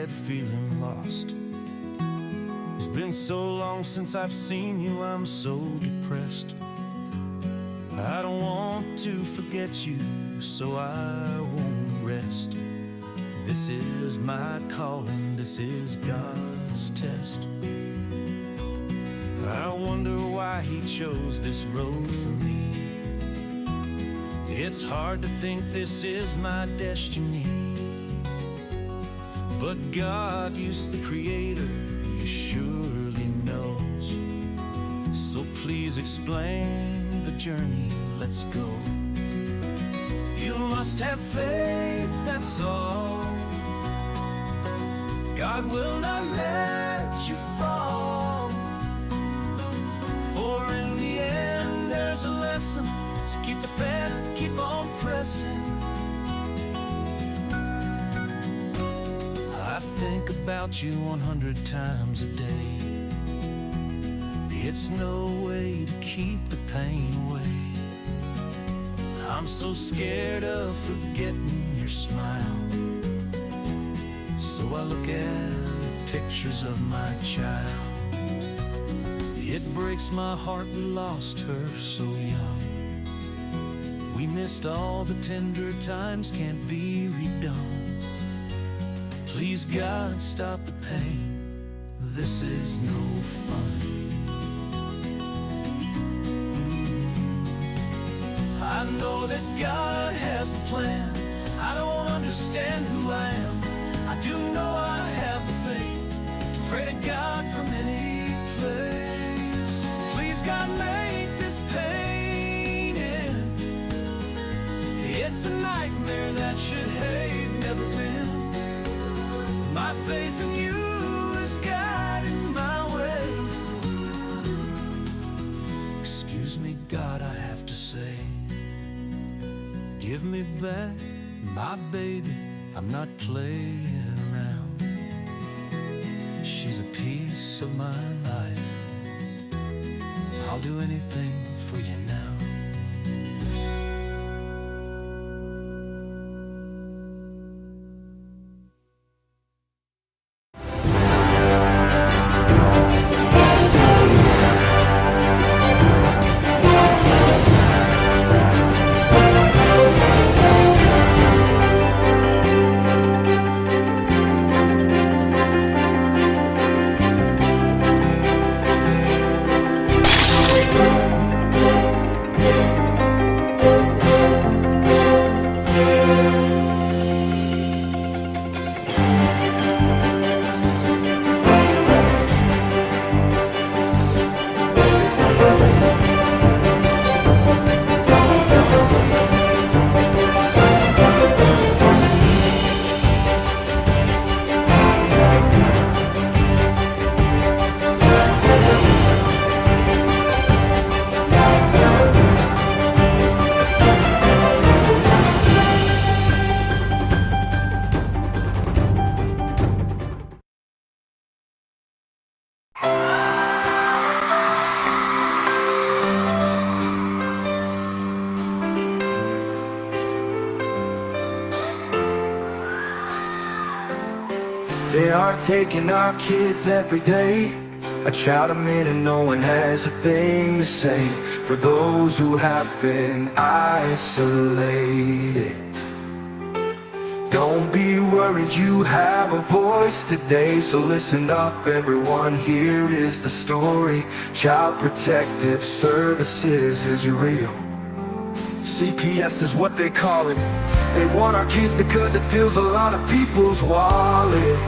head feeling lost. It's been so long since I've seen you, I'm so depressed. I don't want to forget you, so I won't rest. This is my calling, this is God's test. I wonder why He chose this road for me. It's hard to think this is my destiny, but God, you the Creator, you surely knows. So please explain the journey, let's go. You must have faith, that's all. God will not let you fall, for in the end there's a lesson. So keep the faith, keep on pressing. I think about you 100 times a day. It's no way to keep the pain away. I'm so scared of forgetting your smile, so I look at pictures of my child. It breaks my heart we lost her so young. We missed all the tender times, can't be redone. Please God, stop the pain, this is no fun. I know that God has the plan. I don't understand who I am. I do know I have the faith to pray to God from any place. Please God, make this pain end. It's a nightmare that should have never been. My faith in you is guiding my way. Excuse me, God, I have to say, give me back my baby, I'm not playing around. She's a piece of my life. I'll do anything for you now. They are taking our kids every day. A child a minute, no one has a thing to say. For those who have been isolated, don't be worried, you have a voice today. So listen up everyone, here is the story. Child Protective Services is real. CPS is what they call it. They want our kids because it fills a lot of people's wallet.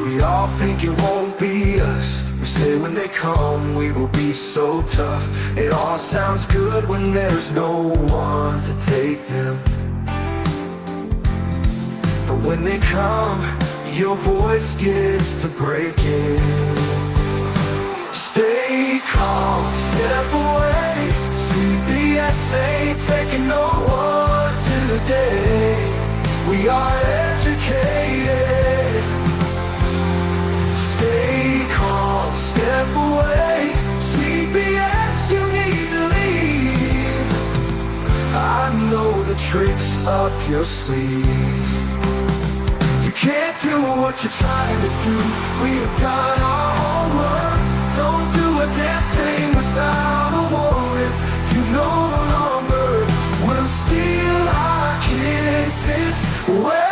We all think it won't be us. We say when they come we will be so tough. It all sounds good when there's no one to take them, but when they come, your voice gets to breaking. Stay calm, step away. CPS ain't taking no one today. We are educated. Stay calm, step away. CPS, you need to leave. I know the tricks up your sleeve. You can't do what you're trying to do. We've done our homework. Don't do a damn thing without a warrant. You no longer will steal our kids this way.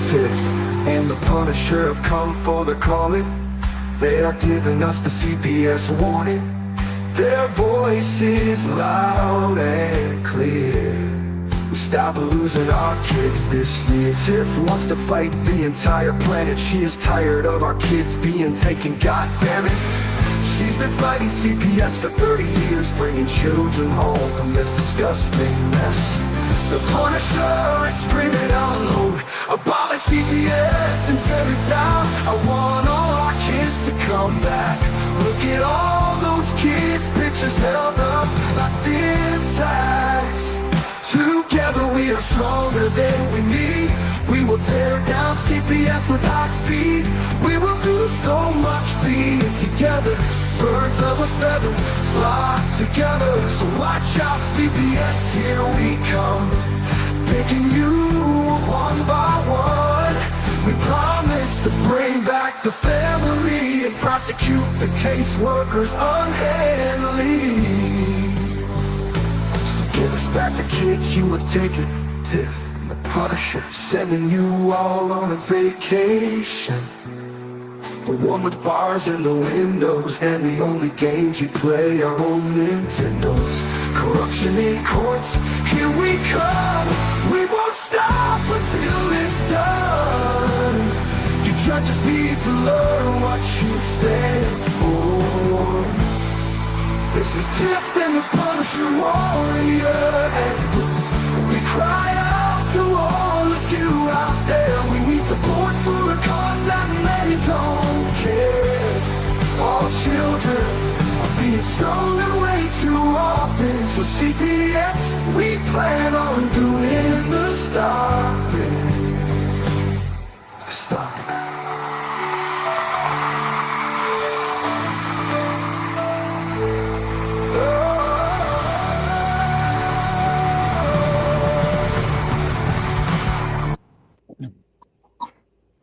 Tiff and the Punisher have come for the calling. They are giving us the CPS warning. Their voice is loud and clear. We stop losing our kids this year. Tiff wants to fight the entire planet. She is tired of our kids being taken, god damn it. She's been fighting CPS for 30 years, bringing children home from this disgusting mess. The Punisher is screaming out loud, abolish CPS and tear it down. I want all our kids to come back. Look at all those kids' pictures held up like dim tags. Together we are stronger than we need. We will tear down CPS with high speed. We will do so much being together. Birds of a feather flock together. So watch out CPS, here we come. Picking you one by one. We promise to bring back the family and prosecute the caseworkers unhandily. So give us back the kids you have taken. Tiff and the Punisher sending you all on a vacation. The one with bars in the windows and the only games you play are on Nintendos. Corruption in courts, here we come. We won't stop until it's done. You judges need to learn what you stand for. This is Tiff and the Punisher warrior, and we cry out to all of you out there. We need support for a cause that many don't care. All children are being stolen way too often. So CPS, we plan on doing the stopping. Stop.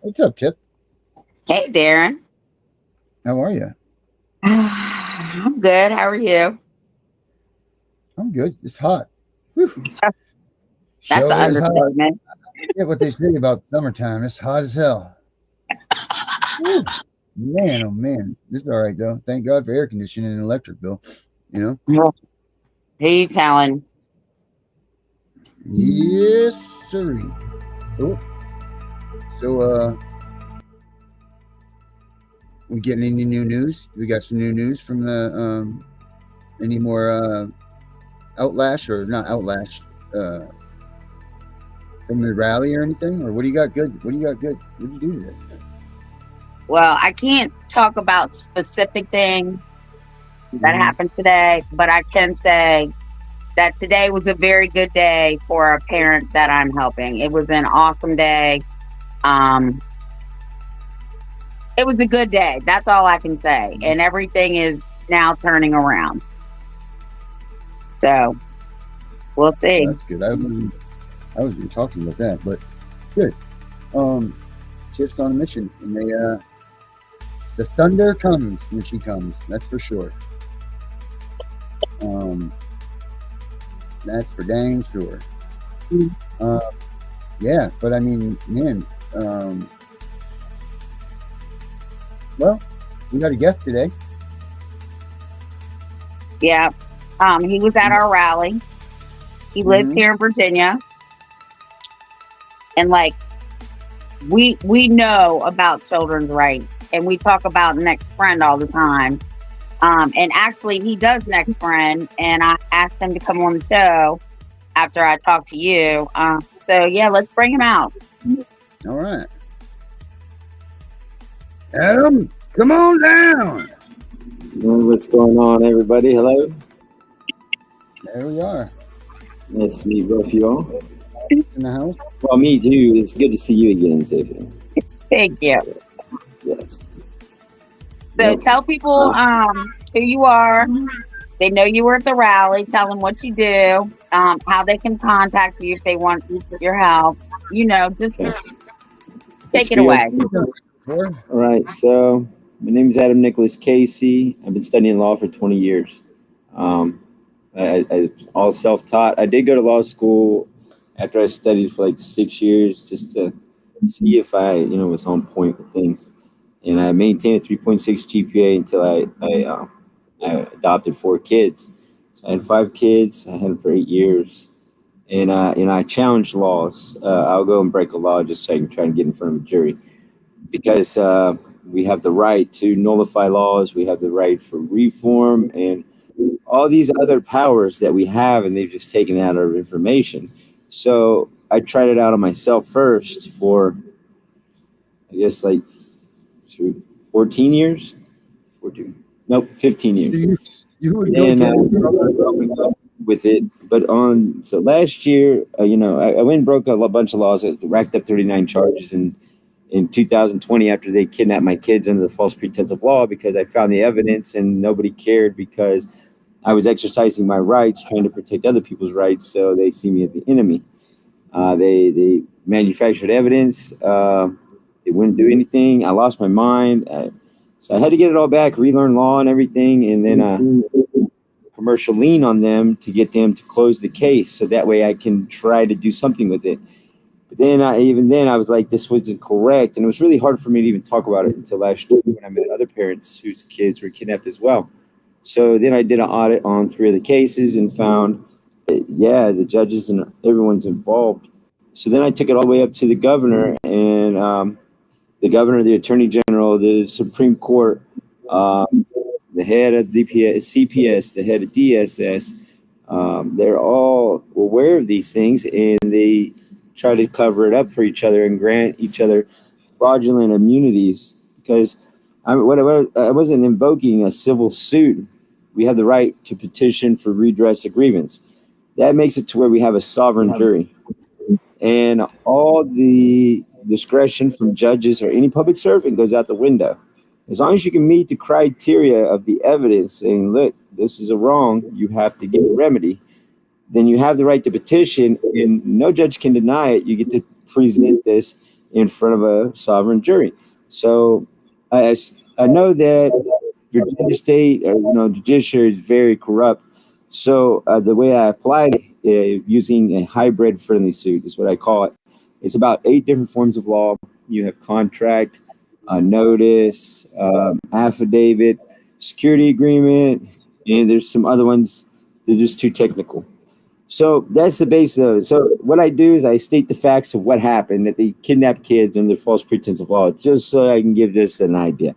What's up, Tiff? Hey, Darren. How are you? I'm good. How are you? I'm good. It's hot. Whew. That's Show an is hot. understatement. I get what they say about summertime. It's hot as hell. Whew. Man, oh man. This is all right, though. Thank God for air conditioning and electric bill. You know? Who you telling? Yes, sir. Oh. So, we getting any new news? We got some new news from the, any more, outlash or not outlash, from the rally or anything? Or what do you got good? What do you got good? What did you do today? Well, I can't talk about specific things that happened today, but I can say that today was a very good day for a parent that I'm helping. It was an awesome day. It was a good day. That's all I can say. And everything is now turning around. So we'll see. That's good. I was even talking about that, but good. Tiff's on a mission, and they the thunder comes when she comes. That's for sure. That's for dang sure. Yeah, but I mean, man. Well, we got a guest today. Yeah. He was at our rally. He lives here in Virginia. And like we know about children's rights, and we talk about Next Friend all the time. And actually he does Next Friend, and I asked him to come on the show after I talked to you. So yeah, let's bring him out. All right. Adam, come on down. What's going on, everybody? Hello. There we are. Nice to meet both of you all. In the house. Well, me too. It's good to see you again, Tiffany. Thank you. Yes. So tell people who you are They know you were at the rally. Tell them what you do, how they can contact you if they want your help. Just Okay. take it Spiel. away. Before? All right. So my name is Adam Nicholas Casey. I've been studying law for 20 years. Um, I all self-taught. I did go to law school after I studied for like 6 years just to see if I, was on point with things. And I maintained a 3.6 GPA until I adopted 4 kids. So I had 5 kids. I had them for 8 years. And I challenge laws. I'll go and break a law just so I can try and get in front of a jury because we have the right to nullify laws. We have the right for reform and all these other powers that we have, and they've just taken out our information. So I tried it out on myself first for, I guess, like 14 years. 14. Nope, 15 years. You would go And against with it. But so last year, I went and broke a bunch of laws. I racked up 39 charges in 2020 after they kidnapped my kids under the false pretense of law because I found the evidence and nobody cared because I was exercising my rights, trying to protect other people's rights. So they see me as the enemy. They manufactured evidence. They wouldn't do anything. I lost my mind. So I had to get it all back, relearn law and everything, and then commercial lien on them to get them to close the case. So that way I can try to do something with it. But then I was like, this wasn't correct. And it was really hard for me to even talk about it until last year when I met other parents whose kids were kidnapped as well. So then I did an audit on 3 of the cases and found that, yeah, the judges and everyone's involved. So then I took it all the way up to the governor and the governor, the attorney general, the Supreme Court, the head of CPS, the head of DSS. They're all aware of these things and they try to cover it up for each other and grant each other fraudulent immunities because I wasn't invoking a civil suit. We have the right to petition for redress of grievance. That makes it to where we have a sovereign jury. And all the discretion from judges or any public servant goes out the window. As long as you can meet the criteria of the evidence saying, look, this is a wrong, you have to get a remedy, then you have the right to petition and no judge can deny it. You get to present this in front of a sovereign jury. So I know that Virginia State or judiciary is very corrupt. So the way I applied it, using a hybrid friendly suit is what I call it. It's about 8 different forms of law. You have contract, notice, affidavit, security agreement, and there's some other ones. They're just too technical. So that's the base of it. So what I do is I state the facts of what happened, that they kidnapped kids under false pretense of law, just so I can give this an idea.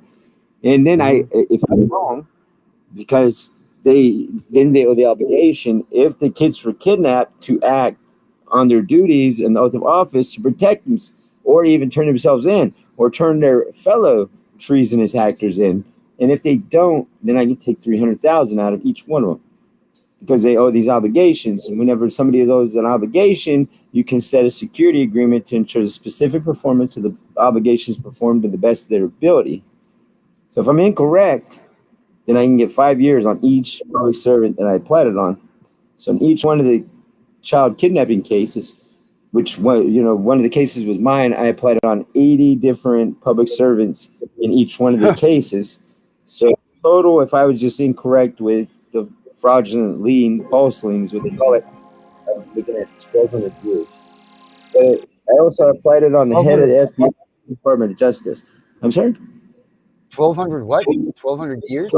And then if I'm wrong, because they owe the obligation, if the kids were kidnapped, to act on their duties and oath of office to protect them, or even turn themselves in, or turn their fellow treasonous actors in. And if they don't, then I can take $300,000 out of each one of them because they owe these obligations. And whenever somebody owes an obligation, you can set a security agreement to ensure the specific performance of the obligations performed to the best of their ability. So if I'm incorrect, then I can get 5 years on each public servant that I applied it on. So in each one of the child kidnapping cases, which one of the cases was mine, I applied it on 80 different public servants in each one of the cases. So total, if I was just incorrect with the fraudulent lien, false lien is what they call it, I'm looking at 1,200 years. But I also applied it on the head of the FBI Department of Justice. I'm sorry? 1,200 what? 1,200 years?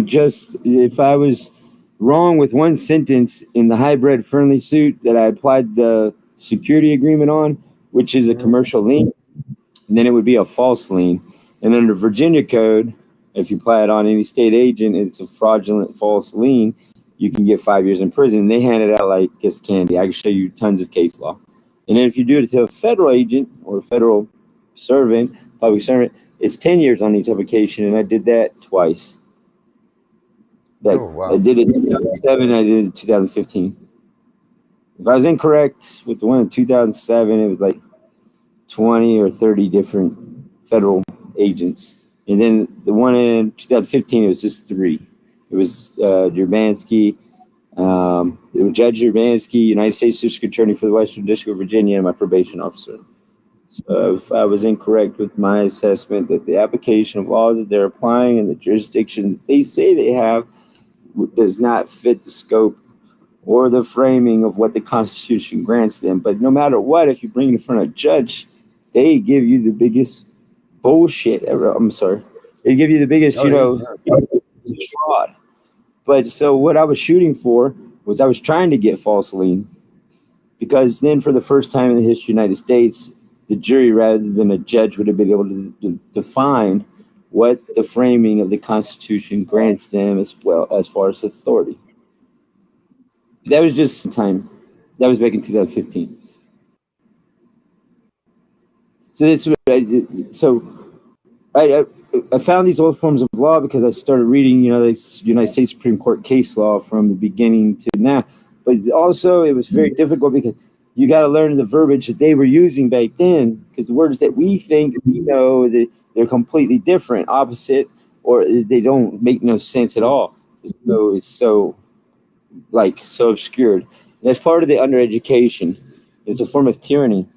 Just if I was wrong with one sentence in the hybrid friendly suit that I applied the security agreement on, which is a commercial lien, then it would be a false lien. And under Virginia code, if you apply it on any state agent, it's a fraudulent false lien. You can get 5 years in prison. They hand it out like it's candy. I can show you tons of case law. And then if you do it to a federal agent or a federal servant, public servant, it's 10 years on each application. And I did that twice. But wow. I did it in 2007, I did it in 2015. If I was incorrect with the one in 2007, it was like 20 or 30 different federal agents. And then the one in 2015, it was just 3. It It was Urbanski, it was Judge Urbanski, United States District Attorney for the Western District of Virginia, and my probation officer. So if I was incorrect with my assessment that the application of laws that they're applying and the jurisdiction that they say they have does not fit the scope or the framing of what the Constitution grants them. But no matter what, if you bring it in front of a judge, they give you the biggest bullshit ever. I'm sorry. They give you the biggest, fraud. But so what I was shooting for was I was trying to get false lien, because then for the first time in the history of the United States, the jury rather than a judge would have been able to define what the framing of the Constitution grants them as well as far as authority. That was just time. That was back in 2015. So that's what I did. So I found these old forms of law because I started reading, the United States Supreme Court case law from the beginning to now. But also it was very difficult because you got to learn the verbiage that they were using back then, because the words that we think we know, that they're completely different, opposite, or they don't make no sense at all. It's so obscured. That's part of the undereducation. It's a form of tyranny,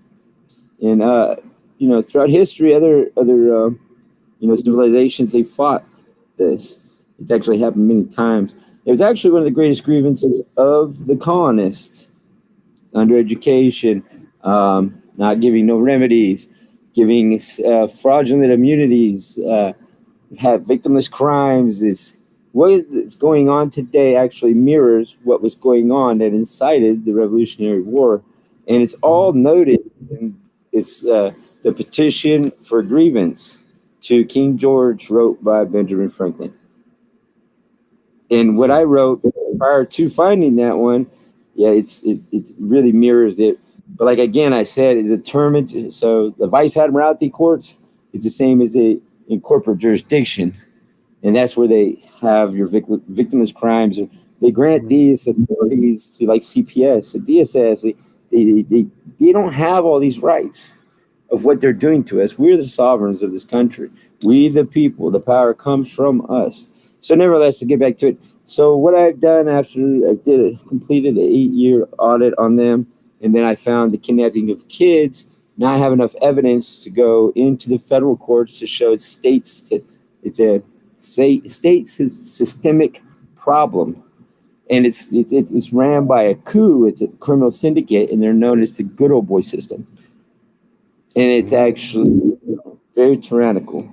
and throughout history, other civilizations, they fought this. It's actually happened many times. It was actually one of the greatest grievances of the colonists. Undereducation, not giving no remedies, giving fraudulent immunities, have victimless crimes. What is going on today actually mirrors what was going on that incited the Revolutionary War. And it's all noted in the petition for grievance to King George, wrote by Benjamin Franklin. And what I wrote prior to finding that one, it really mirrors it. But like again, I said, it's determined. So the Vice Admiralty courts is the same as in corporate jurisdiction, and that's where they have your victimless crimes. They grant these authorities to like CPS and DSS. They don't have all these rights of what they're doing to us. We're the sovereigns of this country. We the people. The power comes from us. So nevertheless, to get back to it. So what I've done after I completed an 8-year audit on them, and then I found the kidnapping of kids. Now I have enough evidence to go into the federal courts to show it's a state systemic problem, and it's ran by a coup. It's a criminal syndicate, and they're known as the good old boy system, and it's actually very tyrannical.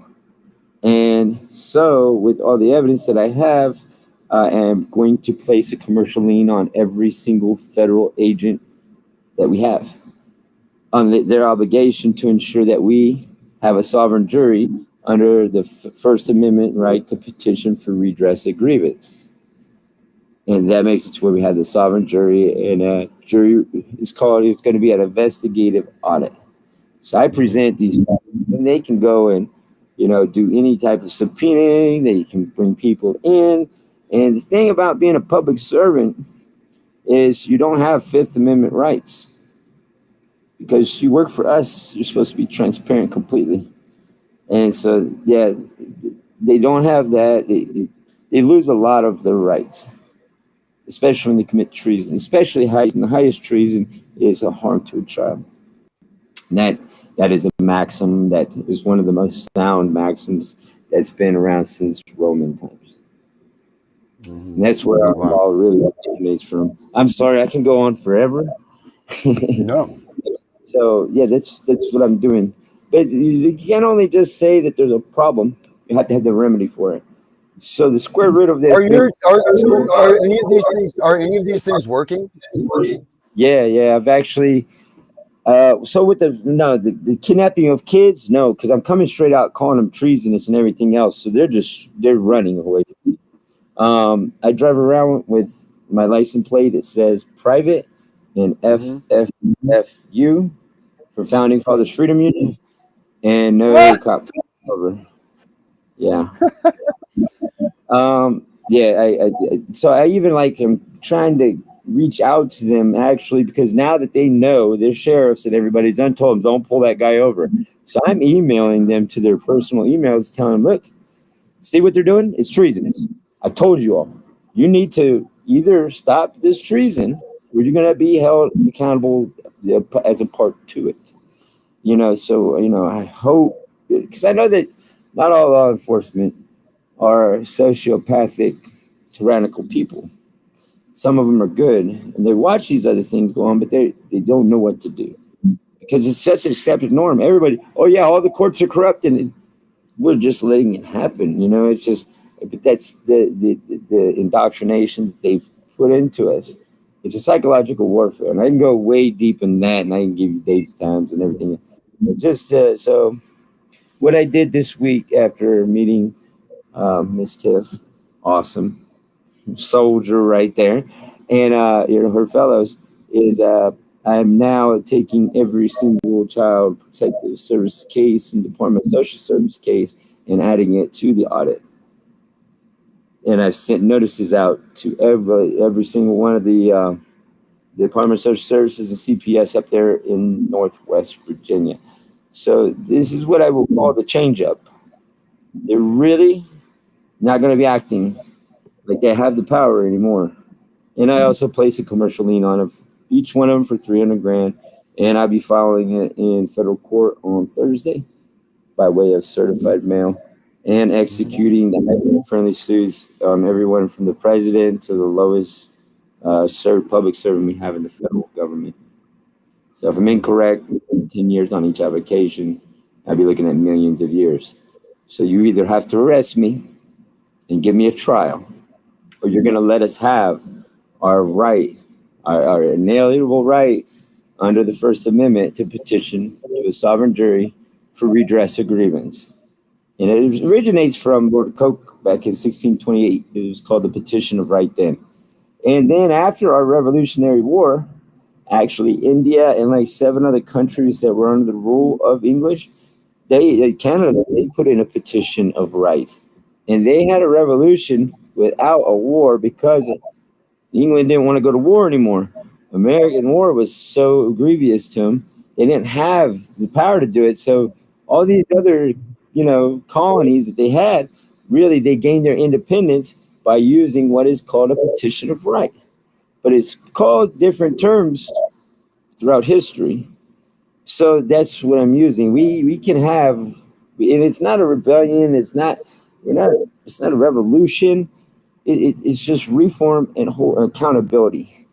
And so, with all the evidence that I have, I am going to place a commercial lien on every single federal agent that we have, on their obligation to ensure that we have a sovereign jury under the First Amendment right to petition for redress of grievance. And that makes it to where we have the sovereign jury, and a jury it's going to be an investigative audit. So I present these facts, and they can go and do any type of subpoenaing. They can bring people in. And the thing about being a public servant is you don't have Fifth Amendment rights, because you work for us. You're supposed to be transparent completely. And so, they don't have that. They lose a lot of their rights, especially when they commit treason, especially the highest treason is a harm to a child. And that is a maxim that is one of the most sound maxims that's been around since Roman times. And that's where our law really originates from. I'm sorry, I can go on forever. No. So that's what I'm doing. But you can't only just say that there's a problem. You have to have the remedy for it. So the square root of this. Are any of these things working? Yeah. I've actually. So with the kidnapping of kids, no, because I'm coming straight out calling them treasonous and everything else. So they're running away from me. I drive around with my license plate that says private and FFFU for Founding Fathers Freedom Union, and no cop over. Yeah. So I even am trying to reach out to them actually, because now that they know, their sheriffs and everybody's done told them don't pull that guy over. So I'm emailing them to their personal emails telling them, look, see what they're doing? It's treasonous. I've told you all, you need to either stop this treason or you're going to be held accountable as a part to it. So, I hope, because I know that not all law enforcement are sociopathic, tyrannical people. Some of them are good and they watch these other things go on, but they don't know what to do because it's such an accepted norm. Everybody, oh yeah, all the courts are corrupt, and we're just letting it happen. It's just, but that's the indoctrination that they've put into us. It's a psychological warfare, and I can go way deep in that, and I can give you dates, times, and everything. But just so, what I did this week after meeting Miss Tiff, awesome soldier right there, and her fellows, is I'm now taking every single child protective service case and Department of Social Service case and adding it to the audit. And I've sent notices out to every single one of the Department of Social Services and CPS up there in Northwest Virginia. So this is what I will call the change up. They're really not going to be acting like they have the power anymore. And I also place a commercial lien on each one of them for $300,000, and I'll be filing it in federal court on Thursday by way of certified mail, and executing the friendly suits on everyone from the president to the lowest public servant we have in the federal government. So if I'm incorrect, 10 years on each application, I'll be looking at millions of years. So you either have to arrest me and give me a trial, or you're going to let us have our right, our inalienable right under the First Amendment to petition to a sovereign jury for redress of grievance. And it originates from Lord Coke back in 1628. It was called the Petition of Right then. And then after our Revolutionary War, actually India and like 7 other countries that were under the rule of English, Canada, they put in a petition of right. And they had a revolution without a war because England didn't want to go to war anymore. American war was so grievous to them. They didn't have the power to do it. So all these other, colonies that they had, really, they gained their independence by using what is called a petition of right. But it's called different terms throughout history. So that's what I'm using. We can have, and it's not a rebellion. It's not a revolution. It's just reform and accountability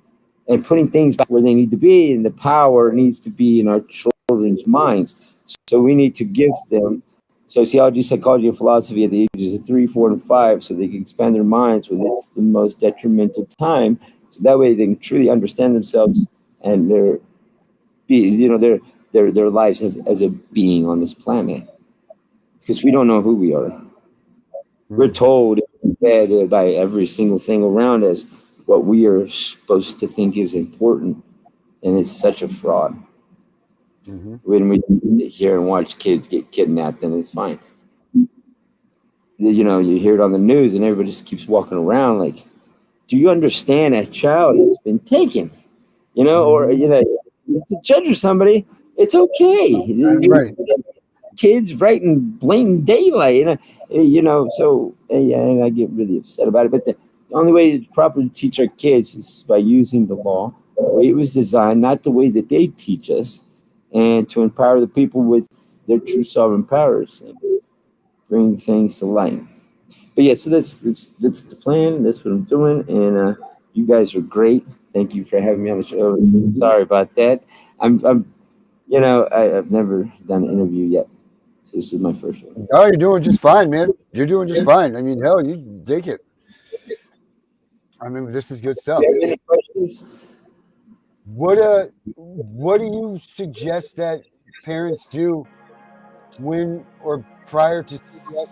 and putting things back where they need to be, and the power needs to be in our children's minds. So we need to give them sociology, psychology, and philosophy at the ages of 3, 4, and 5, so they can expand their minds when it's the most detrimental time. So that way they can truly understand themselves and their lives as a being on this planet. Because we don't know who we are. We're told by every single thing around us what we are supposed to think is important, and it's such a fraud. Mm-hmm. When we sit here and watch kids get kidnapped, and it's fine. You hear it on the news, and everybody just keeps walking around like, do you understand a child has been taken? Or it's a judge or somebody. It's okay. Right. Kids right in blatant daylight, so and I get really upset about it. But the only way to properly teach our kids is by using the law the way it was designed, not the way that they teach us, and to empower the people with their true sovereign powers and bring things to light. But yeah, so that's the plan. That's what I'm doing, and you guys are great. Thank you for having me on the show. Sorry about that. I've never done an interview yet. So this is my first one. Oh, you're doing just fine, man. You're doing just fine. I mean, hell, you take it. I mean, this is good stuff. Any questions? What do you suggest that parents do when or prior to CPS?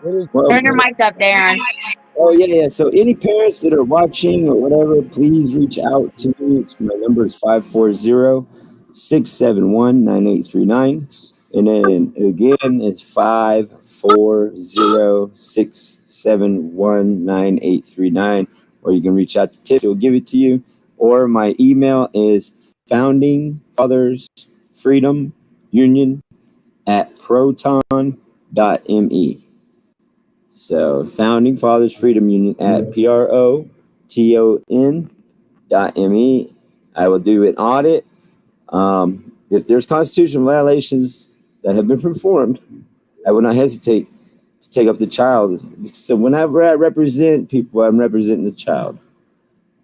Turn your mic up, Darren. Oh yeah. So any parents that are watching or whatever, please reach out to me. My number is 540-671-9839. And then again, it's 540-671-9839. Or you can reach out to Tiff, he'll give it to you. Or my email is foundingfathersfreedomunion@proton.me. So Founding Fathers Freedom Union at PROTON.me. I will do an audit. If there's constitutional violations that have been performed, I will not hesitate to take up the child. So whenever I represent people, I'm representing the child.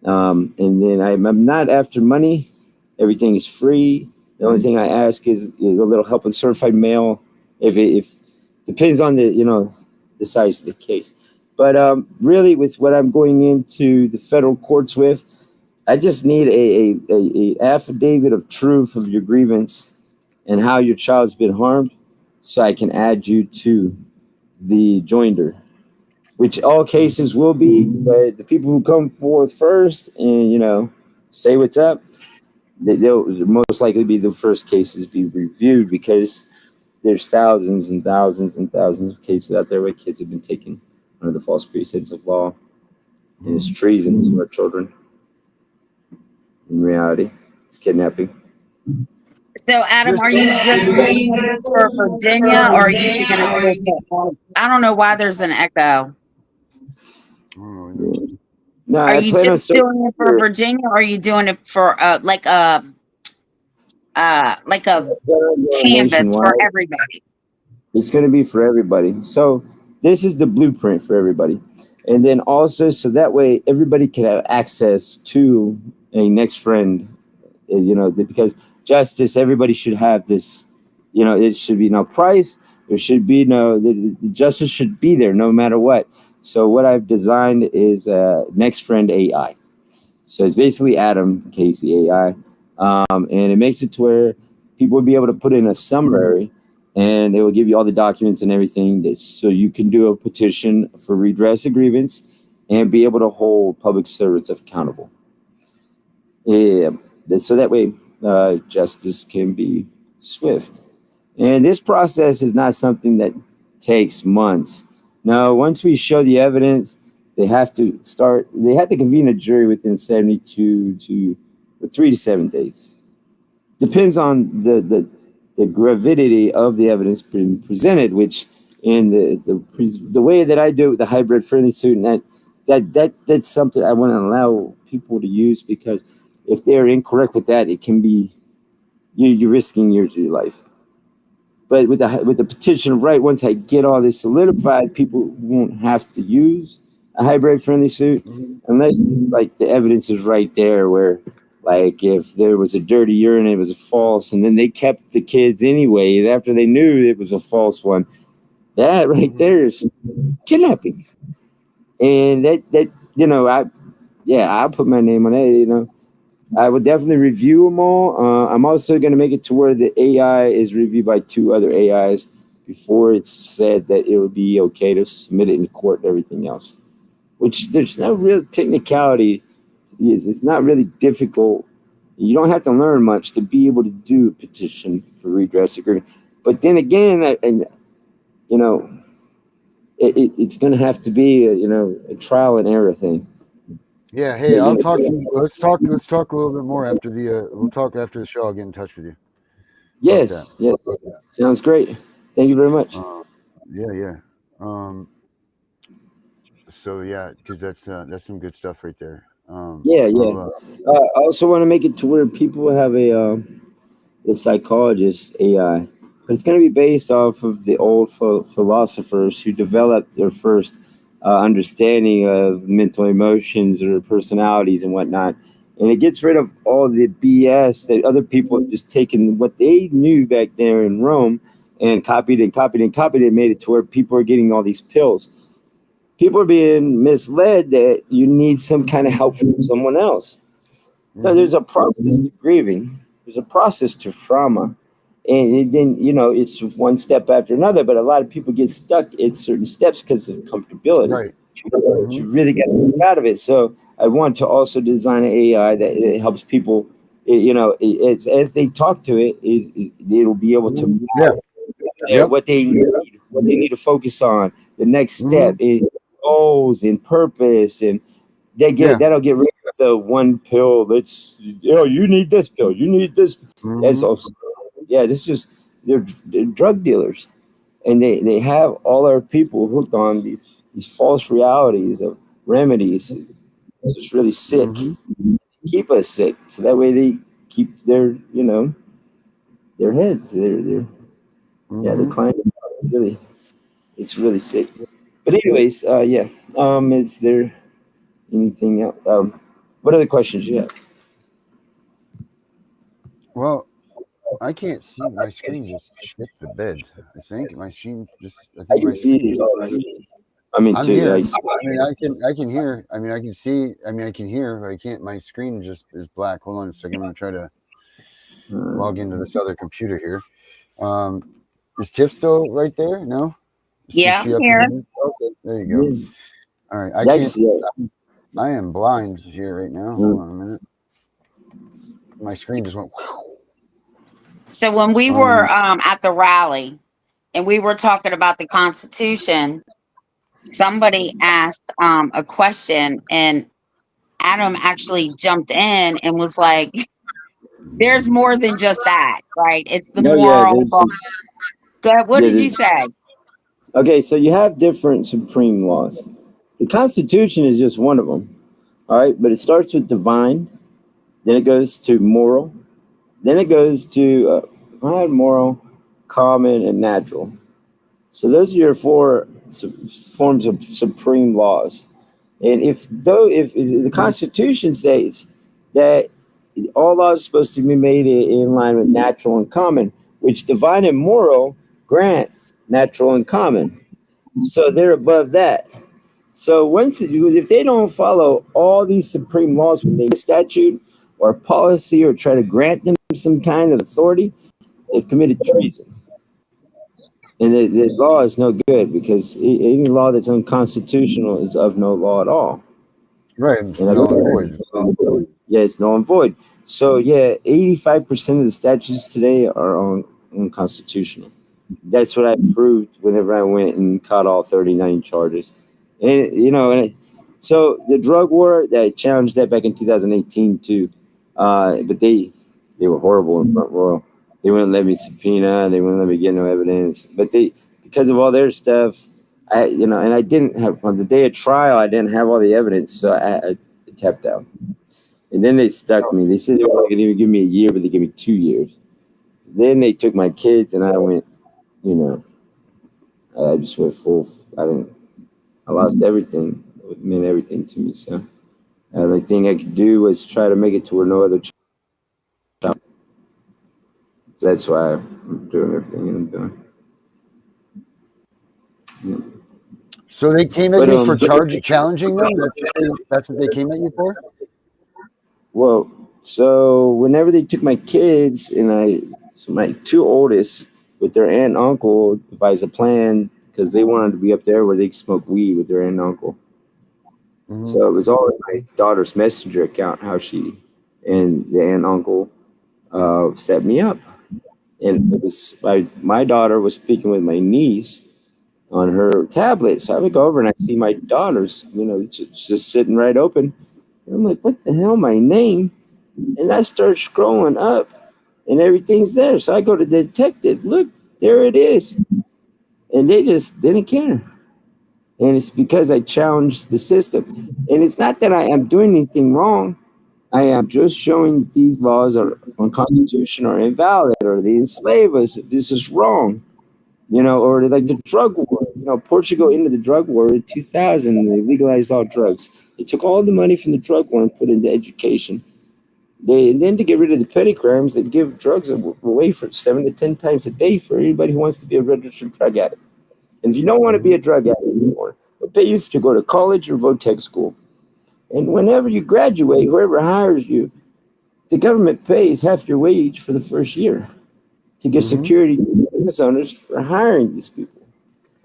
And then I'm not after money. Everything is free. The only thing I ask is a little help with certified mail. If depends on the size of the case. But really, with what I'm going into the federal courts with, I just need a affidavit of truth of your grievance and how your child's been harmed, so I can add you to the joinder, which all cases will be. But the people who come forth first and say what's up, they'll most likely be the first cases be reviewed, because there's thousands and thousands and thousands of cases out there where kids have been taken under the false pretense of law, and it's treason to our children. In reality, it's kidnapping. So, Adam, are you just doing this for Virginia, or are you doing it for? I don't know why there's an echo. No, Are I you plan on just doing it for Virginia, or are you doing it for like a canvas for everybody? It's going to be for everybody. So this is the blueprint for everybody. And then also, so that way everybody can have access to a next friend, because justice, everybody should have this, it should be no price. There should be the justice should be there no matter what. So what I've designed is Next Friend AI. So it's basically Adam Casey AI. And it makes it to where people will be able to put in a summary, and it will give you all the documents and everything, so you can do a petition for redress of grievance and be able to hold public servants accountable. Yeah, so that way justice can be swift. And this process is not something that takes months. No, once we show the evidence, they have to convene a jury within 72 to 3 to 7 days. Depends on the gravity of the evidence being presented, which in the way that I do it with the hybrid friendly suit, and that's something I want to allow people to use, because if they're incorrect with that, it can be you're risking your life. But with the petition of right, once I get all this solidified, people won't have to use a hybrid friendly suit unless it's like the evidence is right there, where like if there was a dirty urine, it was false, and then they kept the kids anyway after they knew it was a false one. That right there is kidnapping. And I'll put my name on it. I would definitely review them all. I'm also going to make it to where the AI is reviewed by 2 other AIs before it's said that it would be okay to submit it in court and everything else. Which there's no real technicality. It's not really difficult. You don't have to learn much to be able to do a petition for redress agreement. But then again, it's going to have to be a trial and error thing. Yeah. Hey, I'll talk to you. Let's talk a little bit more after we'll talk after the show. I'll get in touch with you. Yes. Sounds great. Thank you very much. Yeah. So yeah, because that's some good stuff right there. I also want to make it to where people have a psychologist AI, but it's going to be based off of the old philosophers who developed their first understanding of mental emotions or personalities and whatnot. And it gets rid of all the BS that other people have just taken what they knew back there in Rome and copied and made it to where people are getting all these pills. People are being misled that you need some kind of help from someone else. No, there's a process to grieving. There's a process to trauma. And then, it's one step after another. But a lot of people get stuck at certain steps because of comfortability. Right. You really got to get out of it. So I want to also design an AI that it helps people, as they talk to it, it'll be able to what they need to focus on. The next step is goals and purpose, and that'll get rid of the one pill that's you need this pill, you need this. That's also this is just they're drug dealers, and they have all our people hooked on these false realities of remedies. It's just really sick. Mm-hmm. Keep us sick, so that way they keep their their heads. They're yeah, they're Mm-hmm. climbing. It's really sick. But anyways, yeah. Is there anything else? What other questions you have? Well, I can't see my screen just shit the bed. I think my screen just. I I think can my see screen it. just. I mean, I'm too. here. I I see mean, I can hear. I mean, I can see. I mean, I can hear, but I can't. My screen just is black. Hold on a second. I'm gonna try to log into this other computer here. Um, is Tiff still right there? No. Is Yeah, I'm she up here. here? Okay, there you go. yeah, All right. I yeah, I can can't. see it. I am blind here right now. Hold Mm. on a minute. My screen just went. So when we were Um. at the rally and we were talking about the Constitution, somebody asked a question, and Adam actually jumped in and was like, "There's more than just that, right? It's the No, yeah, moral law." Go ahead. What yeah. did you say? Okay, so you have different supreme laws. The Constitution is just one of them. All right, but it starts with divine, then it goes to moral, then it goes to divine, moral, common, and natural. So those are your four forms of supreme laws. And if the Constitution states that all laws are supposed to be made in line with natural and common, which divine and moral grant natural and common. So they're above that. So once if they don't follow all these supreme laws when they get a statute or a policy or try to grant them some kind of authority, they've committed treason. And the law is no good because any law that's unconstitutional is of no law at all. Right. It's And I null and look void. yeah, it's null and void. So yeah, 85% of the statutes today are unconstitutional. That's what I proved whenever I went and caught all 39 charges. And so the drug war, that I challenged that back in 2018 too. But they were horrible in Front Royal. They wouldn't let me subpoena. They wouldn't let me get no evidence. But because of all their stuff, and I didn't have on the day of trial. I didn't have all the evidence, so I tapped out. And then they stuck me. They said they were going to even give me a year, but they gave me 2 years. Then they took my kids, and I went. You know, I just went full. I didn't. I lost everything. It meant everything to me. So the only thing I could do was try to make it to where no other child. So that's why I'm doing everything I'm doing. Yeah. So they came at But you for challenging them. That's what they came at you for. well, so whenever they took my kids so my two oldest with their aunt and uncle devised a plan because they wanted to be up there where they could smoke weed with their aunt and uncle. Mm-hmm. So it was all in my daughter's messenger account how she and the aunt and uncle set me up. And it was my daughter was speaking with my niece on her tablet. So I look over and I see my daughter's, just sitting right open. And I'm like, what the hell, my name? And I start scrolling up and everything's there. So I go to the detective, look, there it is. And they just didn't care. And it's because I challenged the system. And it's not that I am doing anything wrong. I am just showing that these laws are unconstitutional or invalid or they enslave us. This is wrong. Or like the drug war. Portugal ended the drug war in 2000 and they legalized all drugs. They took all the money from the drug war and put it into education. And then to get rid of the petty crimes, they give drugs away for 7 to 10 times a day for anybody who wants to be a registered drug addict. And if you don't want to be a drug addict anymore, they'll pay you to go to college or vo-tech school. And whenever you graduate, whoever hires you, the government pays half your wage for the first year to give Mm-hmm. security to business owners for hiring these people.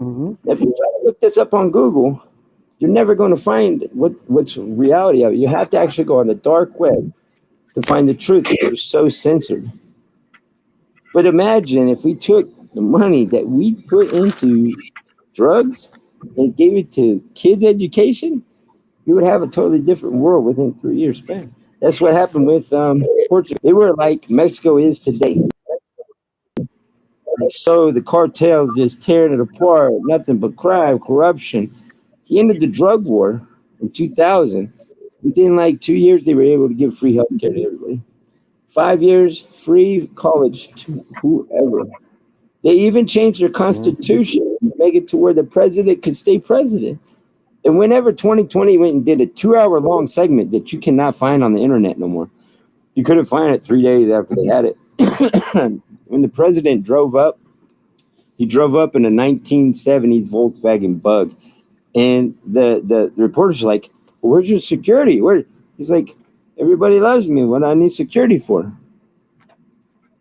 Mm-hmm. Now, if you try to look this up on Google, you're never going to find what's reality of it. You have to actually go on the dark web to find the truth. They're so censored. But imagine if we took the money that we put into drugs and gave it to kids' education, you would have a totally different world within 3 years span. That's what happened with Portugal. They were like Mexico is today. So the cartels just tearing it apart, nothing but crime, corruption. He ended the drug war in 2000. Within like 2 years, they were able to give free healthcare to everybody. 5 years, free college to whoever. They even changed their constitution to make it to where the president could stay president. And whenever 2020 went and did a 2 hour long segment that you cannot find on the internet no more, you couldn't find it 3 days after they had it. When the president drove up, he drove up in a 1970s Volkswagen Bug. And the reporter's like, where's your security? Where? He's like, everybody loves me. What do I need security for?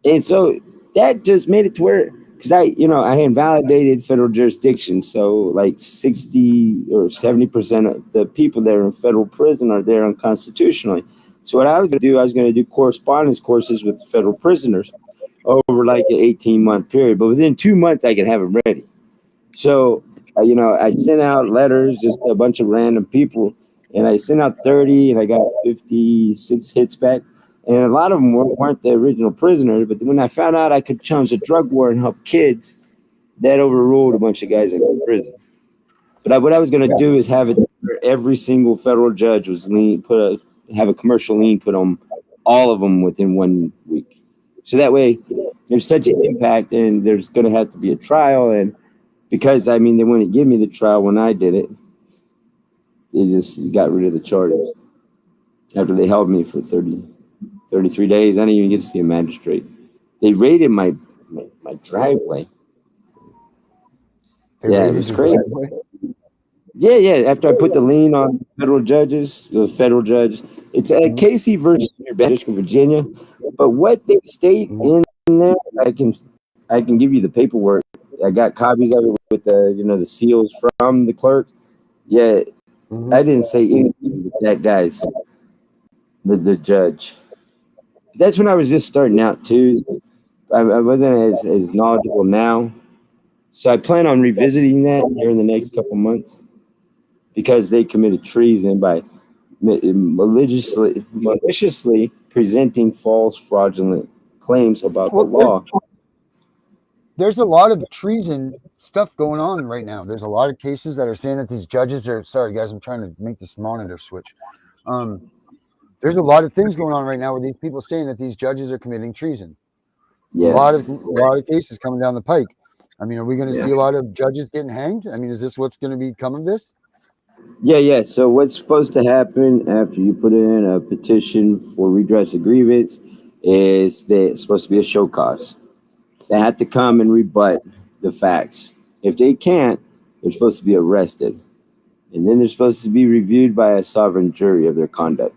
And so that just made it to where, because I invalidated federal jurisdiction. So like 60 or 70% of the people that are in federal prison are there unconstitutionally. So what I was going to do, I was going to do correspondence courses with federal prisoners over like an 18-month period. But within 2 months, I could have them ready. So, I sent out letters, just a bunch of random people, and I sent out 30, and I got 56 hits back. And a lot of them weren't the original prisoners. But when I found out I could challenge the drug war and help kids, that overruled a bunch of guys in prison. But what I was going to do is have it where every single federal judge was have a commercial lien put on all of them within 1 week. So that way, there's such an impact, and there's going to have to be a trial. And because, they wouldn't give me the trial when I did it, they just got rid of the charges. After they held me for 33 days, I didn't even get to see a magistrate. They raided my driveway. It was crazy. Yeah. After I put the lien on the federal judge, it's Casey versus New Hampshire, Virginia. But what they state in there, I can give you the paperwork. I got copies of it with the seals from the clerk. Yeah, I didn't say anything with that guy said, the judge. That's when I was just starting out too. I wasn't as knowledgeable now. So I plan on revisiting that here in the next couple months because they committed treason by maliciously presenting false, fraudulent claims about the law. There's a lot of treason stuff going on right now. There's a lot of cases that are saying that these judges are, sorry guys, I'm trying to make this monitor switch. There's a lot of things going on right now with these people saying that these judges are committing treason. Yes. A lot of cases coming down the pike. Are we going to see a lot of judges getting hanged? Is this what's going to become of this? Yeah. So what's supposed to happen after you put in a petition for redress of grievance is there's supposed to be a show cause. They have to come and rebut the facts. If they can't, they're supposed to be arrested. And then they're supposed to be reviewed by a sovereign jury of their conduct.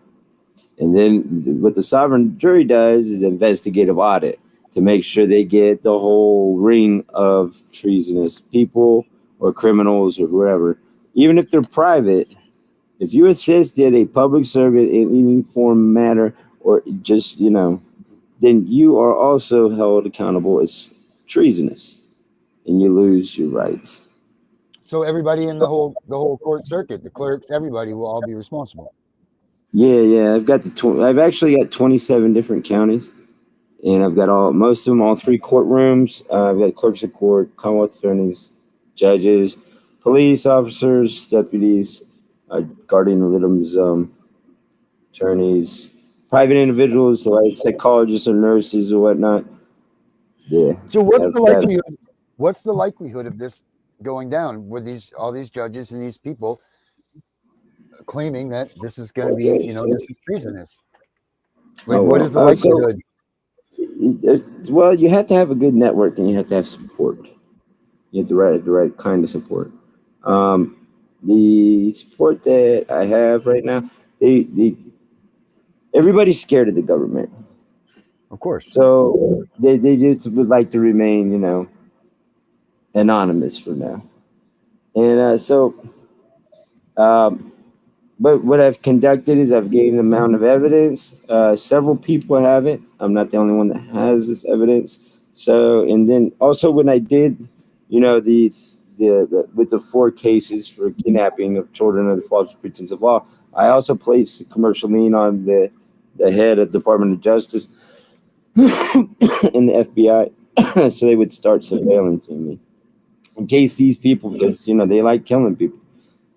And then what the sovereign jury does is investigative audit to make sure they get the whole ring of treasonous people or criminals or whoever. Even if they're private, if you assisted a public servant in any form, matter, or just, then you are also held accountable as treasonous and you lose your rights. So everybody in the whole court circuit, the clerks, everybody will all be responsible. Yeah. I've actually got 27 different counties, and I've got most of them, all 3 courtrooms. I've got clerks of court, commonwealth attorneys, judges, police officers, deputies, guardian ad litem's attorneys, private individuals like psychologists or nurses or whatnot. Yeah. So what's the likelihood of this going down with all these judges and these people claiming that this is going to be, this is treasonous? What is the likelihood? Well, you have to have a good network and you have to have support. You have to have the right kind of support. The support that I have right now, everybody's scared of the government. Of course. So they just would like to remain, anonymous for now. And but what I've conducted is I've gained an amount of evidence. Several people have it. I'm not the only one that has this evidence. So, and then also when I did, with the 4 cases for kidnapping of children under false pretense of law, I also placed a commercial lien on the head of the Department of Justice and the FBI. so they would start surveillancing me in case these people, because they like killing people,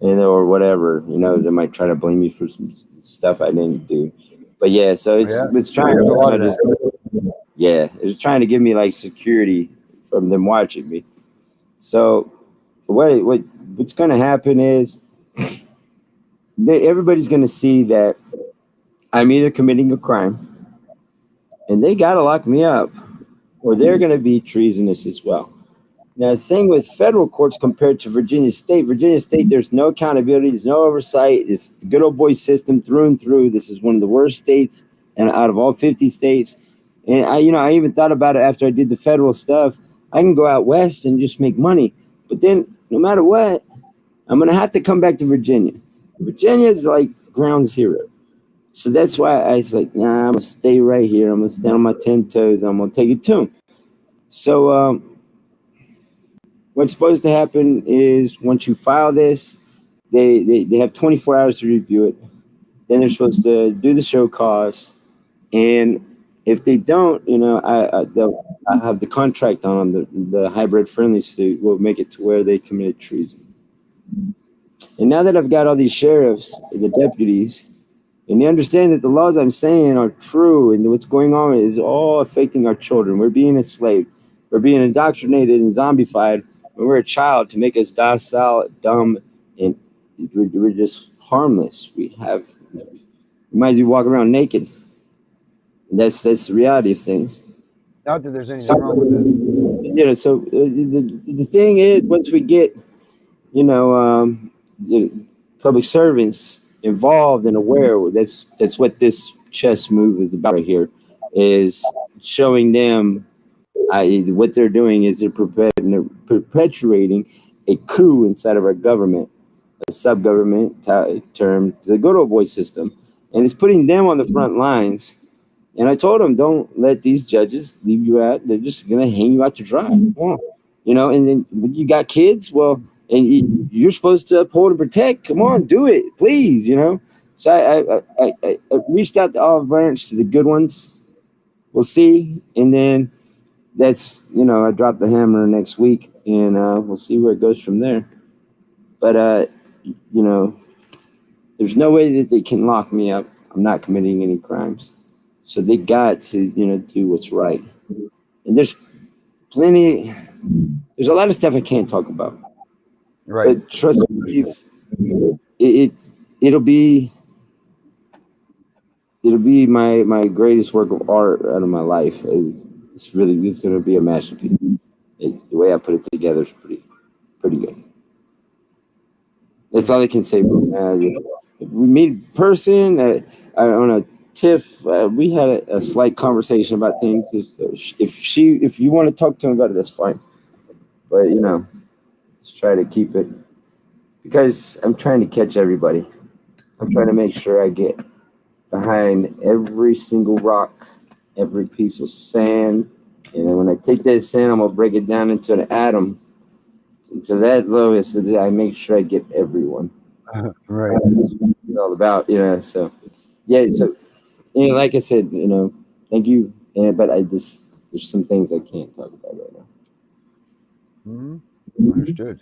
or whatever. They might try to blame me for some stuff I didn't do. But yeah, so it's trying There's a lot to of just that. it's trying to give me like security from them watching me. So what's going to happen is everybody's going to see that I'm either committing a crime and they got to lock me up, or they're going to be treasonous as well. Now, the thing with federal courts compared to Virginia State, there's no accountability, there's no oversight. It's the good old boy system through and through. This is one of the worst states, and out of all 50 states. And I even thought about it after I did the federal stuff. I can go out west and just make money, but then no matter what, I'm gonna have to come back to Virginia. Virginia is like ground zero. So that's why I was like, nah, I'm gonna stay right here. I'm gonna stand on my 10 toes. I'm gonna take it to them. So what's supposed to happen is once you file this, they have 24 hours to review it. Then they're supposed to do the show cause, and if they don't, I have the contract on them. The hybrid friendly suit will make it to where they committed treason. And now that I've got all these sheriffs, the deputies, and they understand that the laws I'm saying are true, and what's going on is all affecting our children. We're being enslaved. We're being indoctrinated and zombified when we're a child to make us docile, dumb, and we're just harmless. We might as well walk around naked. That's the reality of things. Not that there's anything wrong with it. So the thing is, once we get, public servants involved and aware, that's what this chess move is about right here, is showing them what they're doing is they're perpetuating a coup inside of our government, a sub-government termed the good old boy system, and it's putting them on the front lines. And I told them, don't let these judges leave you out. They're just going to hang you out to dry. And then you got kids, well, and you're supposed to uphold and protect. Come on, do it, please, So I reached out to Olive Branch, to the good ones. We'll see. And then that's, I dropped the hammer next week, and we'll see where it goes from there. But, there's no way that they can lock me up. I'm not committing any crimes. So they got to, do what's right. And there's a lot of stuff I can't talk about. Right. But trust me, it'll be my greatest work of art out of my life. It's going to be a masterpiece. The way I put it together is pretty good. That's all I can say. If we meet in person, I don't know. Tiff, we had a slight conversation about things. If you want to talk to him about it, that's fine. But just try to keep it, because I'm trying to catch everybody. I'm trying to make sure I get behind every single rock, every piece of sand, and then when I take that sand, I'm gonna break it down into an atom, into that lowest. I make sure I get everyone. Right. That's what it's all about, So yeah, so. Like I said, thank you. But there's some things I can't talk about right now. Mm-hmm. Understood.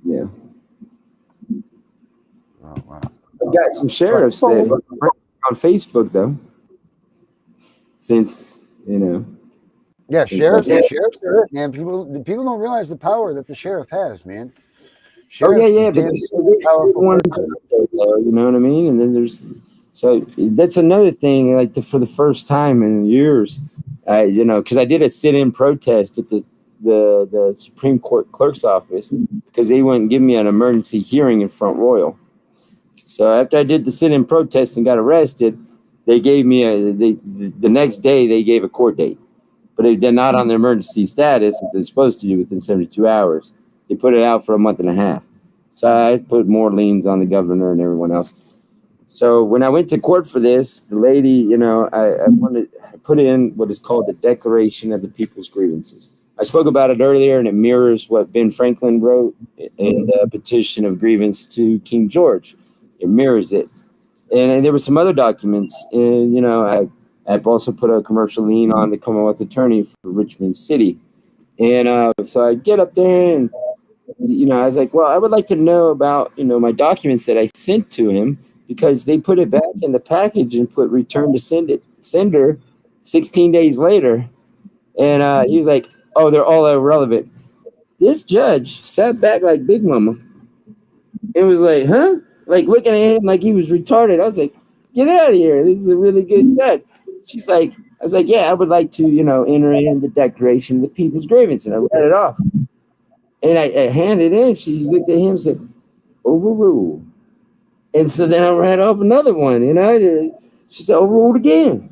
Yeah. Oh, wow. I've got some sheriffs that on Facebook though. Since Yeah, sheriffs are it, man. People don't realize the power that the sheriff has, man. Sheriff's but there's powerful ones, you know what I mean? And then so that's another thing, like for the first time in years, because I did a sit-in protest at the Supreme Court clerk's office because they wouldn't give me an emergency hearing in Front Royal. So after I did the sit-in protest and got arrested, they gave me the next day they gave a court date, but they're not on the emergency status that they're supposed to do within 72 hours. They put it out for a month and a half. So I put more liens on the governor and everyone else. So when I went to court for this, the lady, I put in what is called the Declaration of the People's Grievances. I spoke about it earlier, and it mirrors what Ben Franklin wrote in the Petition of Grievance to King George. It mirrors it. And there were some other documents, and, I I've also put a commercial lien on the Commonwealth Attorney for Richmond City. And so I get up there and, I was like, well, I would like to know about, my documents that I sent to him, because they put it back in the package and put return to sender 16 days later. And he was like, oh, they're all irrelevant. This judge sat back like Big Mama. It was like, huh? Like looking at him like he was retarded. I was like, get out of here. This is a really good judge. She's like, I was like, yeah, I would like to, enter in the Declaration of the People's Grievance. And I read it off. And I handed it in. She looked at him and said, overruled. And so then I read off another one. She said, overruled again.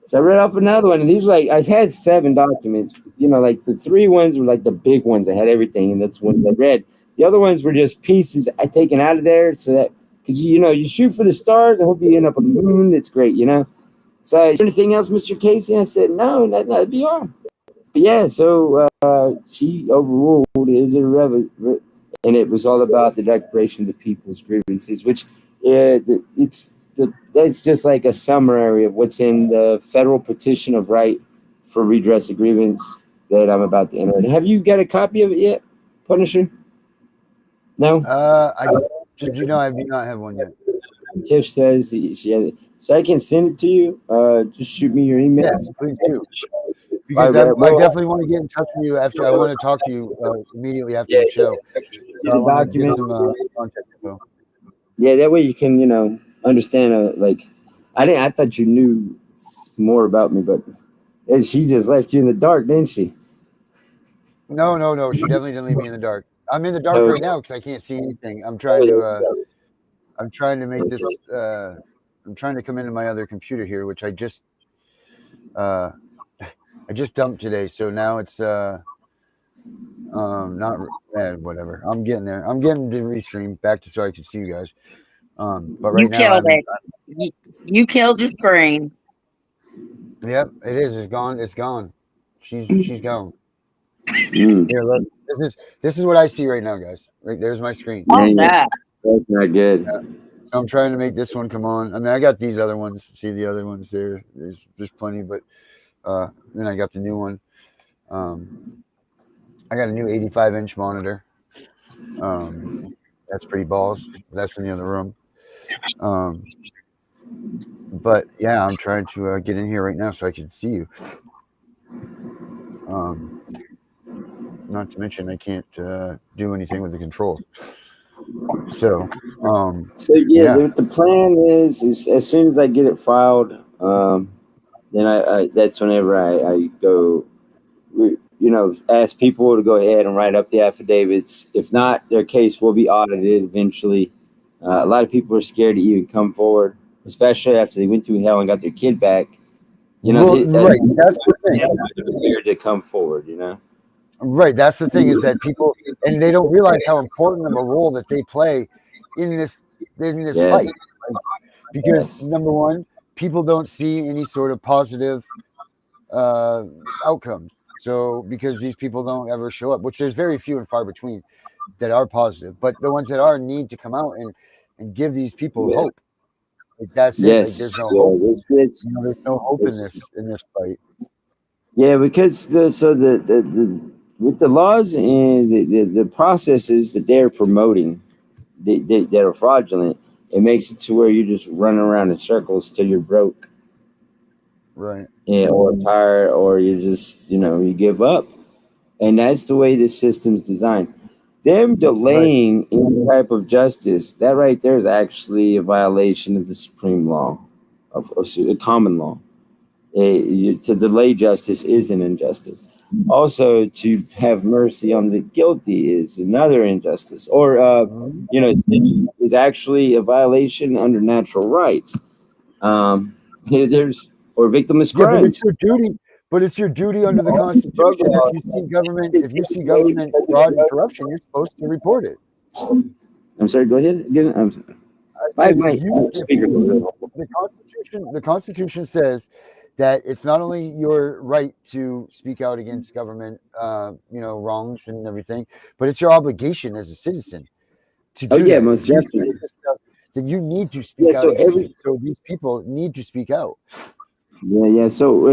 So I read off another one. And these were like, I had 7 documents. Like the 3 ones were like the big ones. I had everything. And that's one I read. The other ones were just pieces I taken out of there, so that, because you shoot for the stars. I hope you end up on the moon. It's great, So is there anything else, Mr. Casey? And I said, no, that'd be all. But yeah, so she overruled his irrelevant, and it was all about the Declaration of the People's Grievances, which that's just like a summary of what's in the Federal Petition of Right for Redress of Grievance that I'm about to enter. Have you got a copy of it yet, Punisher? No. I do not have one yet. Tiff says she has it, so I can send it to you. Just shoot me your email. Yes, please do. Because I definitely want to get in touch with you after. I want to talk to you immediately after the show. The documents. Yeah, that way you can understand. I thought you knew more about me, but she just left you in the dark, didn't she? No. She definitely didn't leave me in the dark. I'm in the dark right now because I can't see anything. I'm trying to make this. I'm trying to come into my other computer here, which I just dumped today. So now it's not whatever. I'm getting there. I'm getting to restream back to so I can see you guys. But right now, you killed your screen. Yep, it is. It's gone. It's gone. She's gone. Here, look. This is what I see right now, guys. Right there's my screen. Oh, that's not good. Yeah. So I'm trying to make this one come on. I mean, I got these other ones. See the other ones there. There's plenty, but then I got the new one. I got a new 85-inch monitor. That's pretty balls. That's in the other room. But yeah, I'm trying to get in here right now so I can see you. Not to mention I can't do anything with the controls. So the plan is as soon as I get it filed, then I that's whenever I go, ask people to go ahead and write up the affidavits. If not, their case will be audited eventually. A lot of people are scared to even come forward, especially after they went through hell and got their kid back. Right. That's the thing. They're scared to come forward, Right, that's the thing, is that people, and they don't realize how important of a role that they play in this fight. Because number one, people don't see any sort of positive outcomes. So because these people don't ever show up, which there's very few and far between that are positive, but the ones that are need to come out and give these people hope. Like that's it. Like there's no hope. There's no hope in this fight. Yeah, because the with the laws and the processes that they're promoting that are fraudulent, it makes it to where you just run around in circles till you're broke. Right. Yeah, or tired, or you just, you give up. And that's the way the system's designed. Them delaying any type of justice, that right there is actually a violation of the supreme law, of common law. To delay justice is an injustice. Also, to have mercy on the guilty is another injustice. Or, is actually a violation under natural rights. Or victimless crimes. But it's your duty. But it's your duty under the Constitution. If you see government fraud and corruption, you're supposed to report it. I'm sorry. Go ahead again. The Constitution says that it's not only your right to speak out against government, wrongs and everything, but it's your obligation as a citizen to do that. Most definitely. That you need to speak out against it. So these people need to speak out. Yeah. So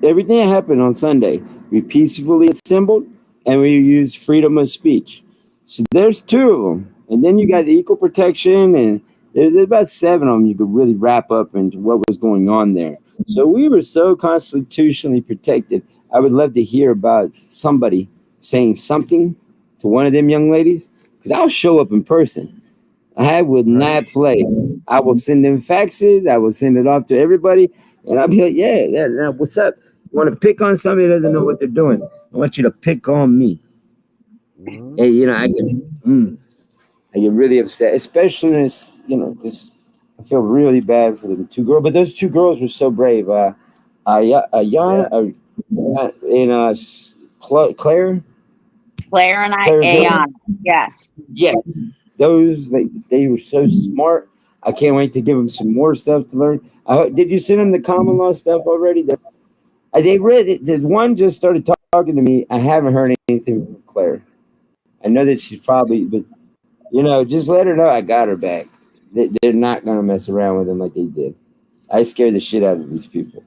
everything that happened on Sunday, we peacefully assembled, and we used freedom of speech. So there's two of them, and then you got the equal protection, and there's about seven of them you could really wrap up into what was going on there. So we were so constitutionally protected. I would love to hear about somebody saying something to one of them young ladies, because I'll show up in person. I will Right. not play. I will send them faxes. I will send it off to everybody, and I'll be like, "Yeah, what's up? You want to pick on somebody that doesn't know what they're doing? I want you to pick on me." Mhm. And I get really upset, especially when it's just I feel really bad for the two girls. But those two girls were so brave. Yeah. Yana, and Claire, Claire and Claire Hill. Ayana. Yes. Yes, those they were so smart. I can't wait to give them some more stuff to learn. Did you send them the common law stuff already? They read it. The one just started talking to me. I haven't heard anything from Claire. I know that she's probably, but just let her know I got her back. They're not gonna mess around with them like they did. I scared the shit out of these people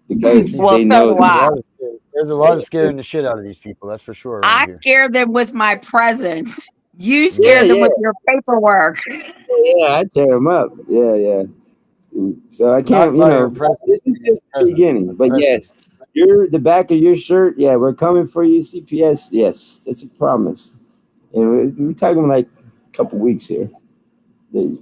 because Well, they so know do There's a I. lot of there's a lot of scaring the shit out of these people. That's for sure around I here. scare them with my presence. You Yeah, scare them yeah, with your paperwork. yeah. I tear them up. Yeah, yeah. So I Not can't, by her presence, this is just the presence, beginning. but But presence. yes, you're the back of your shirt. Yeah, we're coming for you, CPS. Yes, that's a promise. And we're talking like a couple weeks here. They-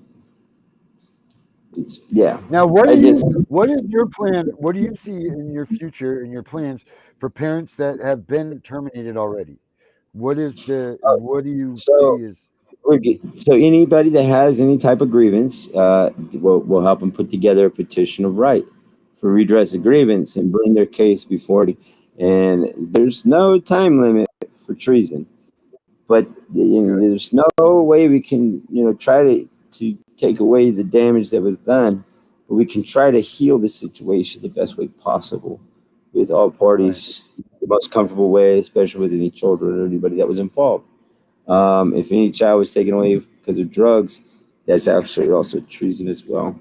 It's yeah. Now, I just what is your plan? What do you see in your future in your plans for parents that have been terminated already? What do you so see as so anybody that has any type of grievance, we'll help them put together a petition of right for redress of grievance and bring their case before. And there's no time limit for treason. But good? there's no way we can try to take away the damage that was done, but we can try to heal the situation the best way possible with all Right. parties the most comfortable way, especially with any children or anybody that was involved. If any child was taken away because of drugs, that's actually also treason as well.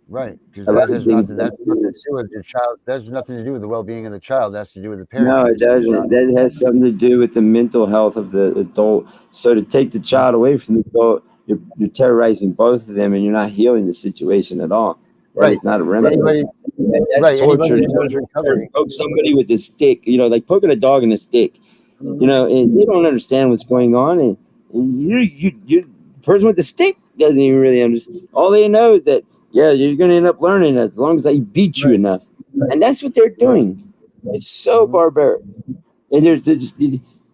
Right, because A lot that of has things nothing. that That's nothing to is do with your child. That has nothing to do with the well-being of the child. That's to do with the parents no, that it keep the child. doesn't. That has something to do with the mental health of the adult. So to take the child away from the adult, you're terrorizing both of them, and you're not healing the situation at all. That Right. is not a remedy. Anybody. That's Right. torture. Anybody To that knows recovery. poke somebody with a stick, like poking a dog in a stick. And they don't understand what's going on, and you the person with the stick doesn't even really understand. All they know is that you're going to end up learning as long as I beat you Right. enough, and that's what they're Right. doing. It's so Hmm. barbaric, and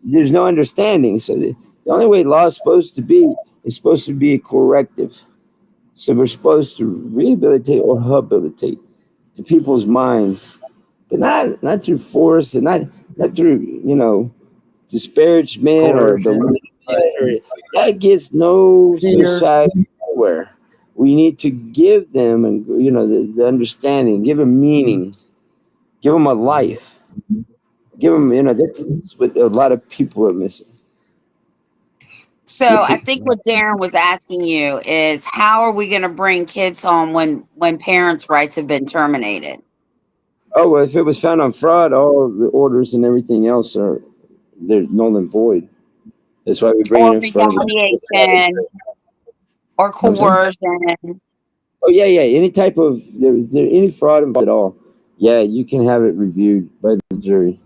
there's no understanding. So the only way law is supposed to be a corrective. So we're supposed to rehabilitate or habilitate to people's minds, but not through force and not through disparagement or Coercion. belittlement, Right. or that gets no Fear. society nowhere. We need to give them and the understanding, give them meaning, give them a Hmm. life, give them that's what a lot of people are missing. So I think what Darren was asking you is how are we going to bring kids home when parents' rights have been terminated Oh well, if it was found on fraud, all the orders and everything else they're null and void. That's why we bring it or in front of the. retaliation or I'm sorry. coercion? Oh yeah. Any type of is there any fraud involved at all? Yeah, you can have it reviewed by the jury,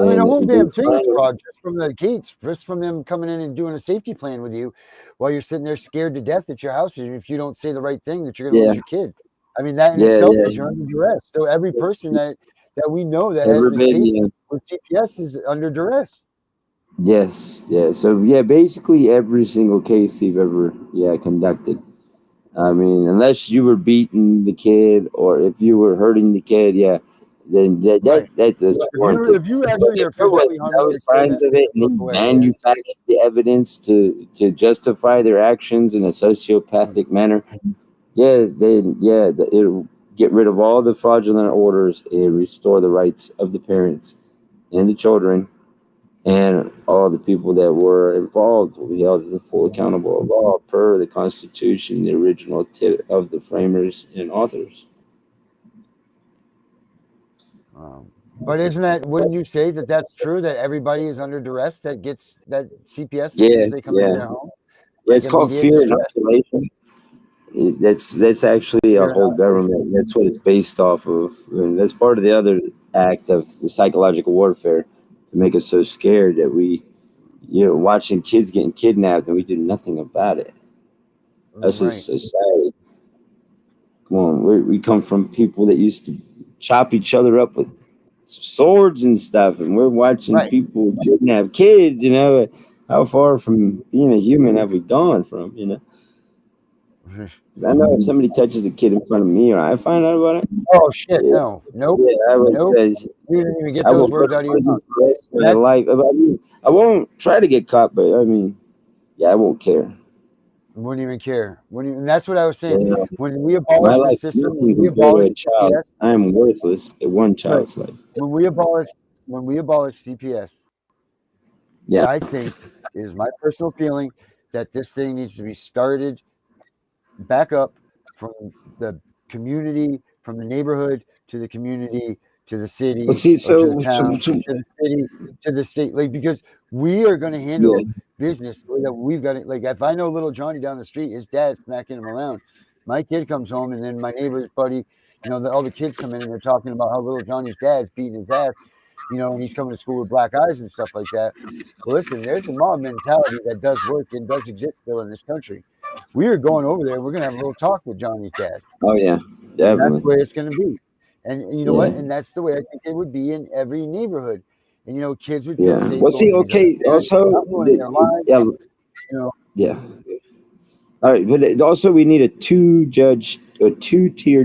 I mean, the and whole they damn thing is find fraud just from the gates, just from them coming in and doing a safety plan with you while you're sitting there scared to death at your house. And if you don't say the right thing, that you're going to yeah, lose your kid. I mean, that in itself yeah. is you're under duress. So every person that we know that has Ever a been? case Yeah. with CPS is under duress. Yes, yeah. So yeah, basically every single case they've ever conducted. I mean, unless you were beating the kid or if you were hurting the kid, then Right. that's If warranted. you But actually if are there was physically harming no your kid, signs that's of going it to and look they away. Yeah. manufactured the evidence to justify their actions in a sociopathic manner, it'll get rid of all the fraudulent orders and restore the rights of the parents and the children and all the people that were involved will be held as a full accountable of law per the Constitution, the original of the framers and authors. But wouldn't you say that that's true, that everybody is under duress that gets that CPS as soon Yeah, as they come into yeah. their home? Yeah, Like it's called immediate fear distress? inoculation. That's actually a Fear whole inoculation? government. That's what it's based off of, and that's part of the other act of the psychological warfare to make us so scared that we, watching kids getting kidnapped and we do nothing about it. Us as Right. society, come on, we come from people that used to chop each other up with swords and stuff, and we're watching Right. people kidnap kids. How far from being a human have we gone from? I know if somebody touches a kid in front of me or I find out about it, Oh shit, yeah, no. Nope. yeah, Nope. You didn't even get I those will go words to out of your prison mouth. for the rest of And my that's life. I won't try to get caught, but yeah, I won't care. wouldn't even care. And that's what I was saying. Yeah, When we my abolish the life system, nothing when we compared to abolish a child. CPS, I am worthless at one right. child's life. When we abolish CPS, Yeah. I think is my personal feeling that this thing needs to be started back up from the community, from the neighborhood to the community to the Well, city see, or to the town so to the city to the state. Like because we are going to yeah, handle business the way that we've got it. Like if I know little Johnny down the street, his dad's smacking him around. My kid comes home and then my neighbor's buddy, all the kids come in and they're talking about how little Johnny's dad's beating his ass, and he's coming to school with black eyes and stuff like that. Well, listen, there's a mob mentality that does work and does exist still in this country. We are going over there. We're going to have a little talk with Johnny's dad. oh yeah, And that's the definitely, way it's going to be. And you know what? yeah, And that's the way I think it would be in every neighborhood. And, kids would feel yeah. safe Well, going see, to these other okay, parents, also, not ruining their lives. yeah, You know, yeah. All right, but also we need a two-tier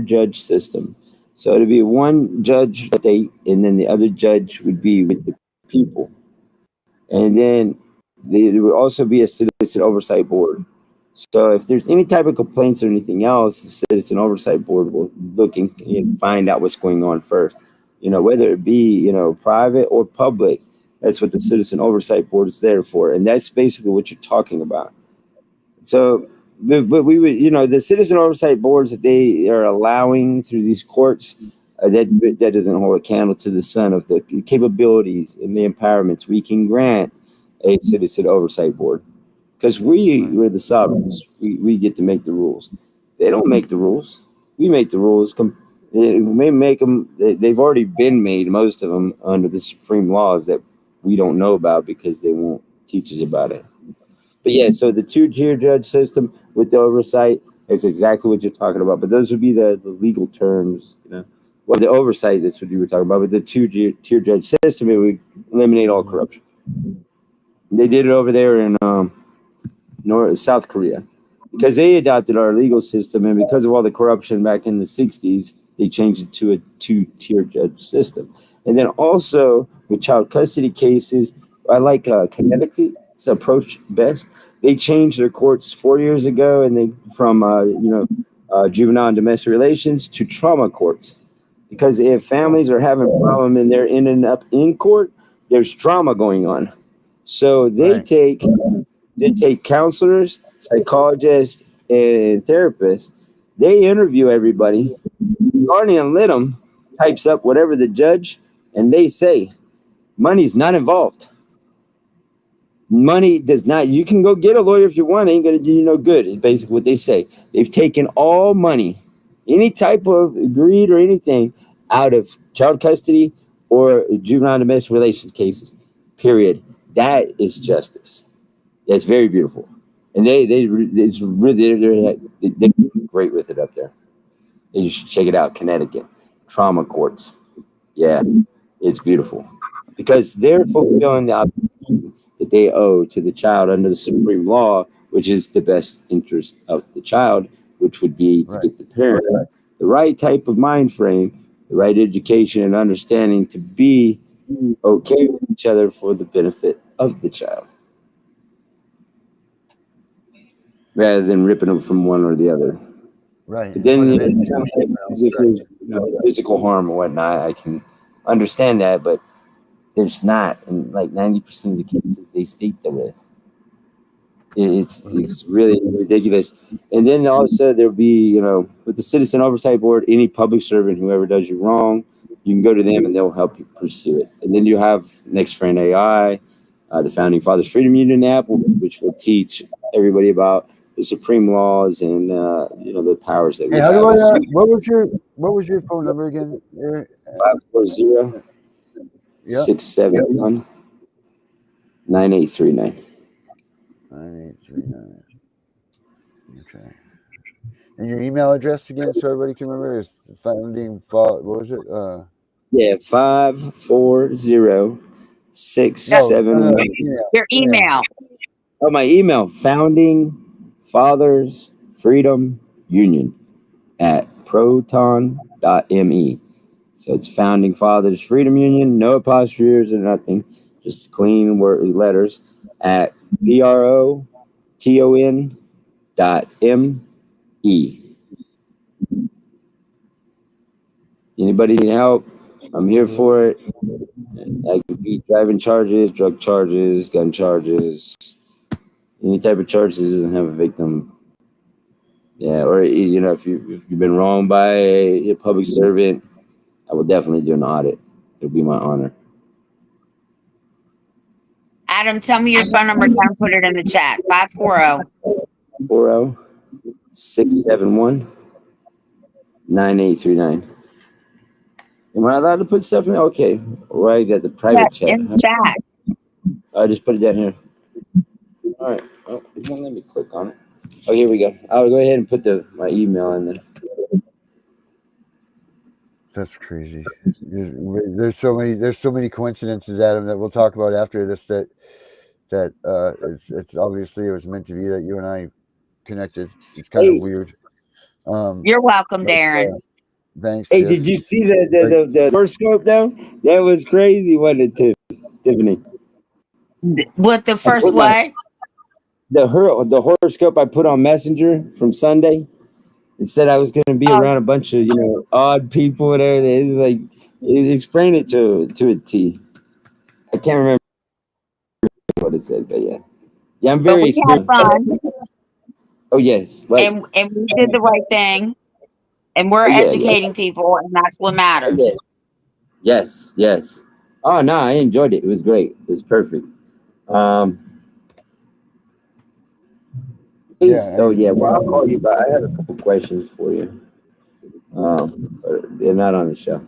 judge system. So it'd be one judge state, and then the other judge would be with the people, and then there would also be a citizen oversight board. So if there's any type of complaints or anything else, the citizen oversight board will look and find out what's going on first. Whether it be private or public, that's what the citizen oversight board is there for, and that's basically what you're talking about. So, but we would, the citizen oversight boards that they are allowing through these courts, that doesn't hold a candle to the sun of the capabilities and the empowerments we can grant a citizen oversight board, because we're the sovereigns. We get to make the rules. They don't make the rules. We make the rules. We may make them. They've already been made, most of them, under the supreme laws that we don't know about because they won't teach us about it. But yeah, so the two-tier judge system with the oversight is exactly what you're talking about. But those would be the legal terms. Well, the oversight, that's what you were talking about. But the two-tier judge system, it would eliminate all corruption. They did it over there in South Korea because they adopted our legal system, and because of all the corruption back in the 60s, they changed it to a two-tier judge system. And then also with child custody cases, I like Connecticut's approach best. They changed their courts 4 years ago, and they from juvenile and domestic relations to trauma courts, because if families are having a problem and they're ending up in court, there's trauma going on. So they right. take counselors, psychologists, and therapists. They interview everybody. Guardian Litum types up whatever the judge, and they say money's not involved. Money does not. You can go get a lawyer if you want. It ain't going to do you no good. Is basically what they say. They've taken all money, any type of greed or anything, out of child custody or juvenile domestic relations cases. Period. That is justice. It's very beautiful, and it's really they're great with it up there. You should check it out. Connecticut trauma courts. Yeah, it's beautiful because they're fulfilling the obligation that they owe to the child under the supreme law, which is the best interest of the child, which would be to Right. get the parent the right type of mind frame, the right education and understanding to be okay with each other for the benefit of the child, rather than ripping them from one or the other. Right. But And then fundamentally some keeping it all cases, physical harm or whatnot, I can understand that, but there's not. In like 90% of the cases, they state there is. It's really ridiculous. And then also there'll be, with the citizen oversight board, any public servant, whoever does you wrong, you can go to them and they'll help you pursue it. And then you have Next Friend AI, the Founding Fathers Freedom Union app, which will teach everybody about the supreme laws and the powers that we Hey, how have. do I? What was your phone number again? 540 Yep. 671 9839. 9839. Okay. And your email address again, so everybody can remember, is founding. What was it? Yeah, 540 671. Your email. Oh, my email, Founding Fathers Freedom Union at proton.me. So it's Founding Fathers Freedom Union, no apostrophes or nothing, just clean letters at proton.me. Anybody need help? I'm here for it. I could be driving charges, drug charges, gun charges, any type of charges that doesn't have a victim. Yeah, or if you've been wronged by a public servant, I will definitely do an audit. It'll be my honor. Adam, tell me your phone number. Can put it in the chat. 540. 40 671 9839. Am I allowed to put stuff in there? Okay. Right at the private chat. In the chat. I just put it down here. All right. Oh, it won't let me click on it. Oh, here we go. I'll go ahead and put my email in there. That's crazy. There's so many coincidences, Adam, that we'll talk about after this. That it's obviously it was meant to be that you and I connected. It's kind of weird. You're welcome, Darren. Thanks. Hey, Tiff. did you see the horoscope though? That was crazy, wasn't it, Tiffany? What the first what? The horoscope I put on Messenger from Sunday. It said I was going to be around a bunch of odd people and everything. It's like it explained it to a T. I can't remember what it said, but yeah, I'm But very we had fun. Oh yes, right. And we did the right thing. And we're educating people, and that's what matters. Yes. Oh no, I enjoyed it. It was great. It was perfect. Well, I'll call you back. I have a couple questions for you. But they're not on the show.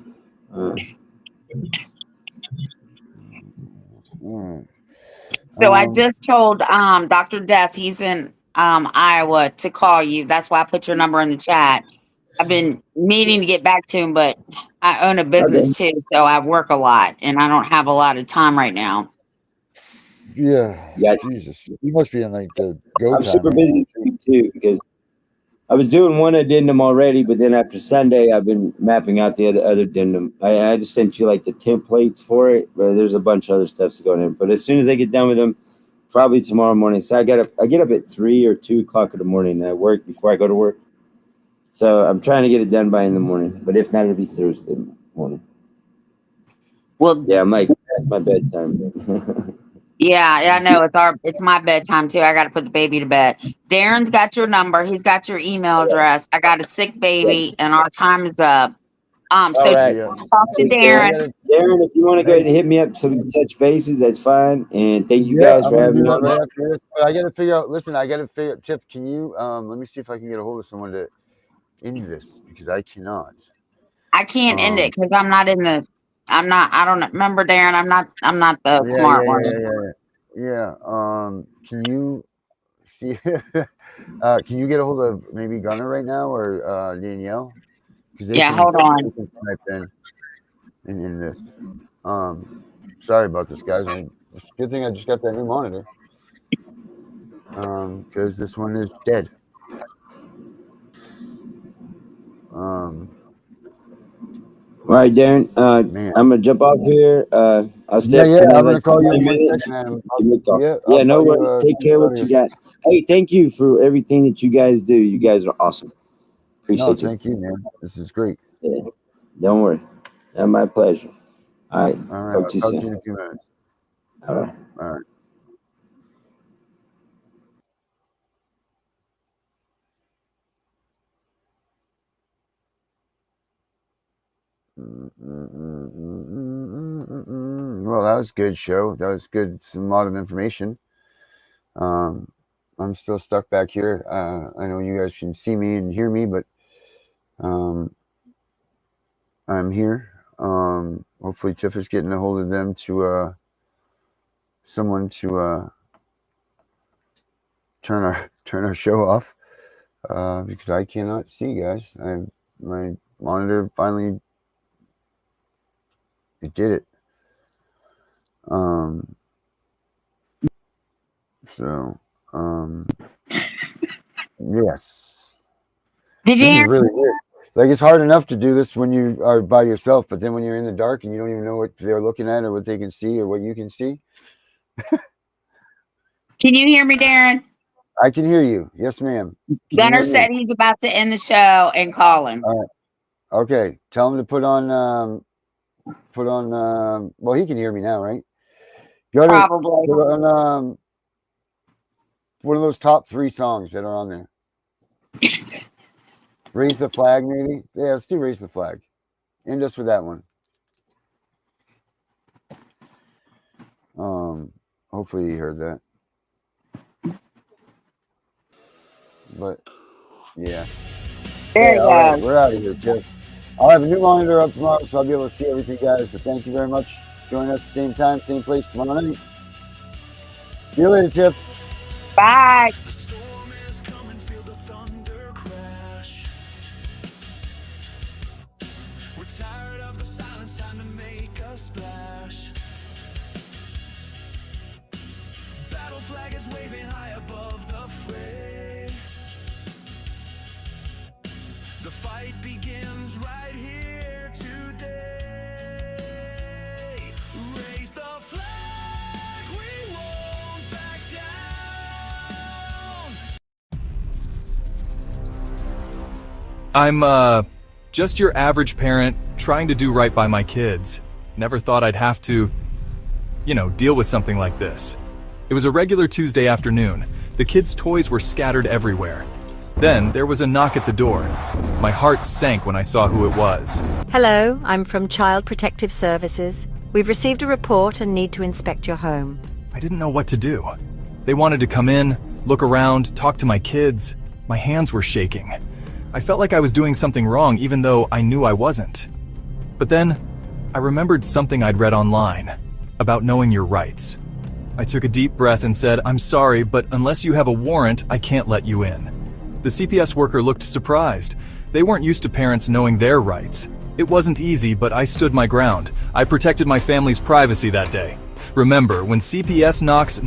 So I just told Dr. Death, he's in Iowa, to call you. That's why I put your number in the chat. I've been needing to get back to him, but I own a business too, so I work a lot and I don't have a lot of time right now. Yeah. Jesus, you must be in like the go I'm time. super busy too because I was doing one addendum already, but then after Sunday, I've been mapping out the other addendum. I just sent you like the templates for it, but there's a bunch of other stuff going in. But as soon as I get done with them, probably tomorrow morning. So I get up at 3 or 2 o'clock in the morning, and I work before I go to work. So I'm trying to get it done by in the morning, but if not, it'll be Thursday morning. Well, yeah, I'm like, that's my bedtime. Yeah, I know it's my bedtime too. I got to put the baby to bed. Darren's got your number. He's got your email address. I got a sick baby, and our time is up. So All right. talk to Darren. Darren, if you want to go ahead and hit me up so we can touch bases, that's fine. And thank you guys for having me on. Right after this. But I got to figure out. Listen, I got to figure out. Tiff, can you? Let me see if I can get a hold of someone to end this because I cannot. I can't end it because I'm not in the. I'm not. I don't remember, Darren. I'm not the smart one. Yeah. Can you see? Can you get a hold of maybe Gunnar right now or Danielle? Because they hold on. They can snipe in this. Sorry about this, guys. Good thing I just got that new monitor. Because this one is dead. All right, Darren. I'm gonna jump off here. I'll stay up for I'm gonna call you in 1 second, Adam. No worries. Take care of what you got. Hey, thank you for everything that you guys do. You guys are awesome. Appreciate you. Thank you, man. This is great. Yeah. Don't worry. That's my pleasure. All right. Talk to you soon. See you in a few minutes. All right. All right. Well, that was a good show. That was good. It's a lot of information. I'm still stuck back here. I know you guys can see me and hear me, but I'm here. Hopefully Tiff is getting a hold of them to someone to turn our show off because I cannot see, guys. My monitor finally it did it. Yes. Did you This is hear? really weird. Like, it's hard enough to do this when you are by yourself, but then when you're in the dark and you don't even know what they're looking at or what they can see or what you can see. Can you hear me, Darren? I can hear you. Yes, ma'am. Can you Gunnar hear said me? he's about to end the show and call him. All right. Okay. Tell him to put on, well, he can hear me now, right? Go to Probably. put on one of those top 3 songs that are on there. Raise the Flag, maybe? Yeah, let's do Raise the Flag. End us with that one. Hopefully you heard that. But yeah. There you All go. right, we're out of here, Tiff. I'll have a new monitor up tomorrow, so I'll be able to see everything, guys. But thank you very much. Join us same time, same place tomorrow night. See you later, Tiff. Bye. The storm is coming, feel the thunder crash. We're tired of the silence, time to make a splash. Battle flag is waving high above the fray. The fight begins right here today. Raise the flag, we won't back down. I'm, just your average parent trying to do right by my kids. Never thought I'd have to, deal with something like this. It was a regular Tuesday afternoon. The kids' toys were scattered everywhere. Then there was a knock at the door. My heart sank when I saw who it was. Hello, I'm from Child Protective Services. We've received a report and need to inspect your home. I didn't know what to do. They wanted to come in, look around, talk to my kids. My hands were shaking. I felt like I was doing something wrong even though I knew I wasn't. But then, I remembered something I'd read online about knowing your rights. I took a deep breath and said, "I'm sorry, but unless you have a warrant, I can't let you in." The CPS worker looked surprised. They weren't used to parents knowing their rights. It wasn't easy, but I stood my ground. I protected my family's privacy that day. Remember, when CPS knocks,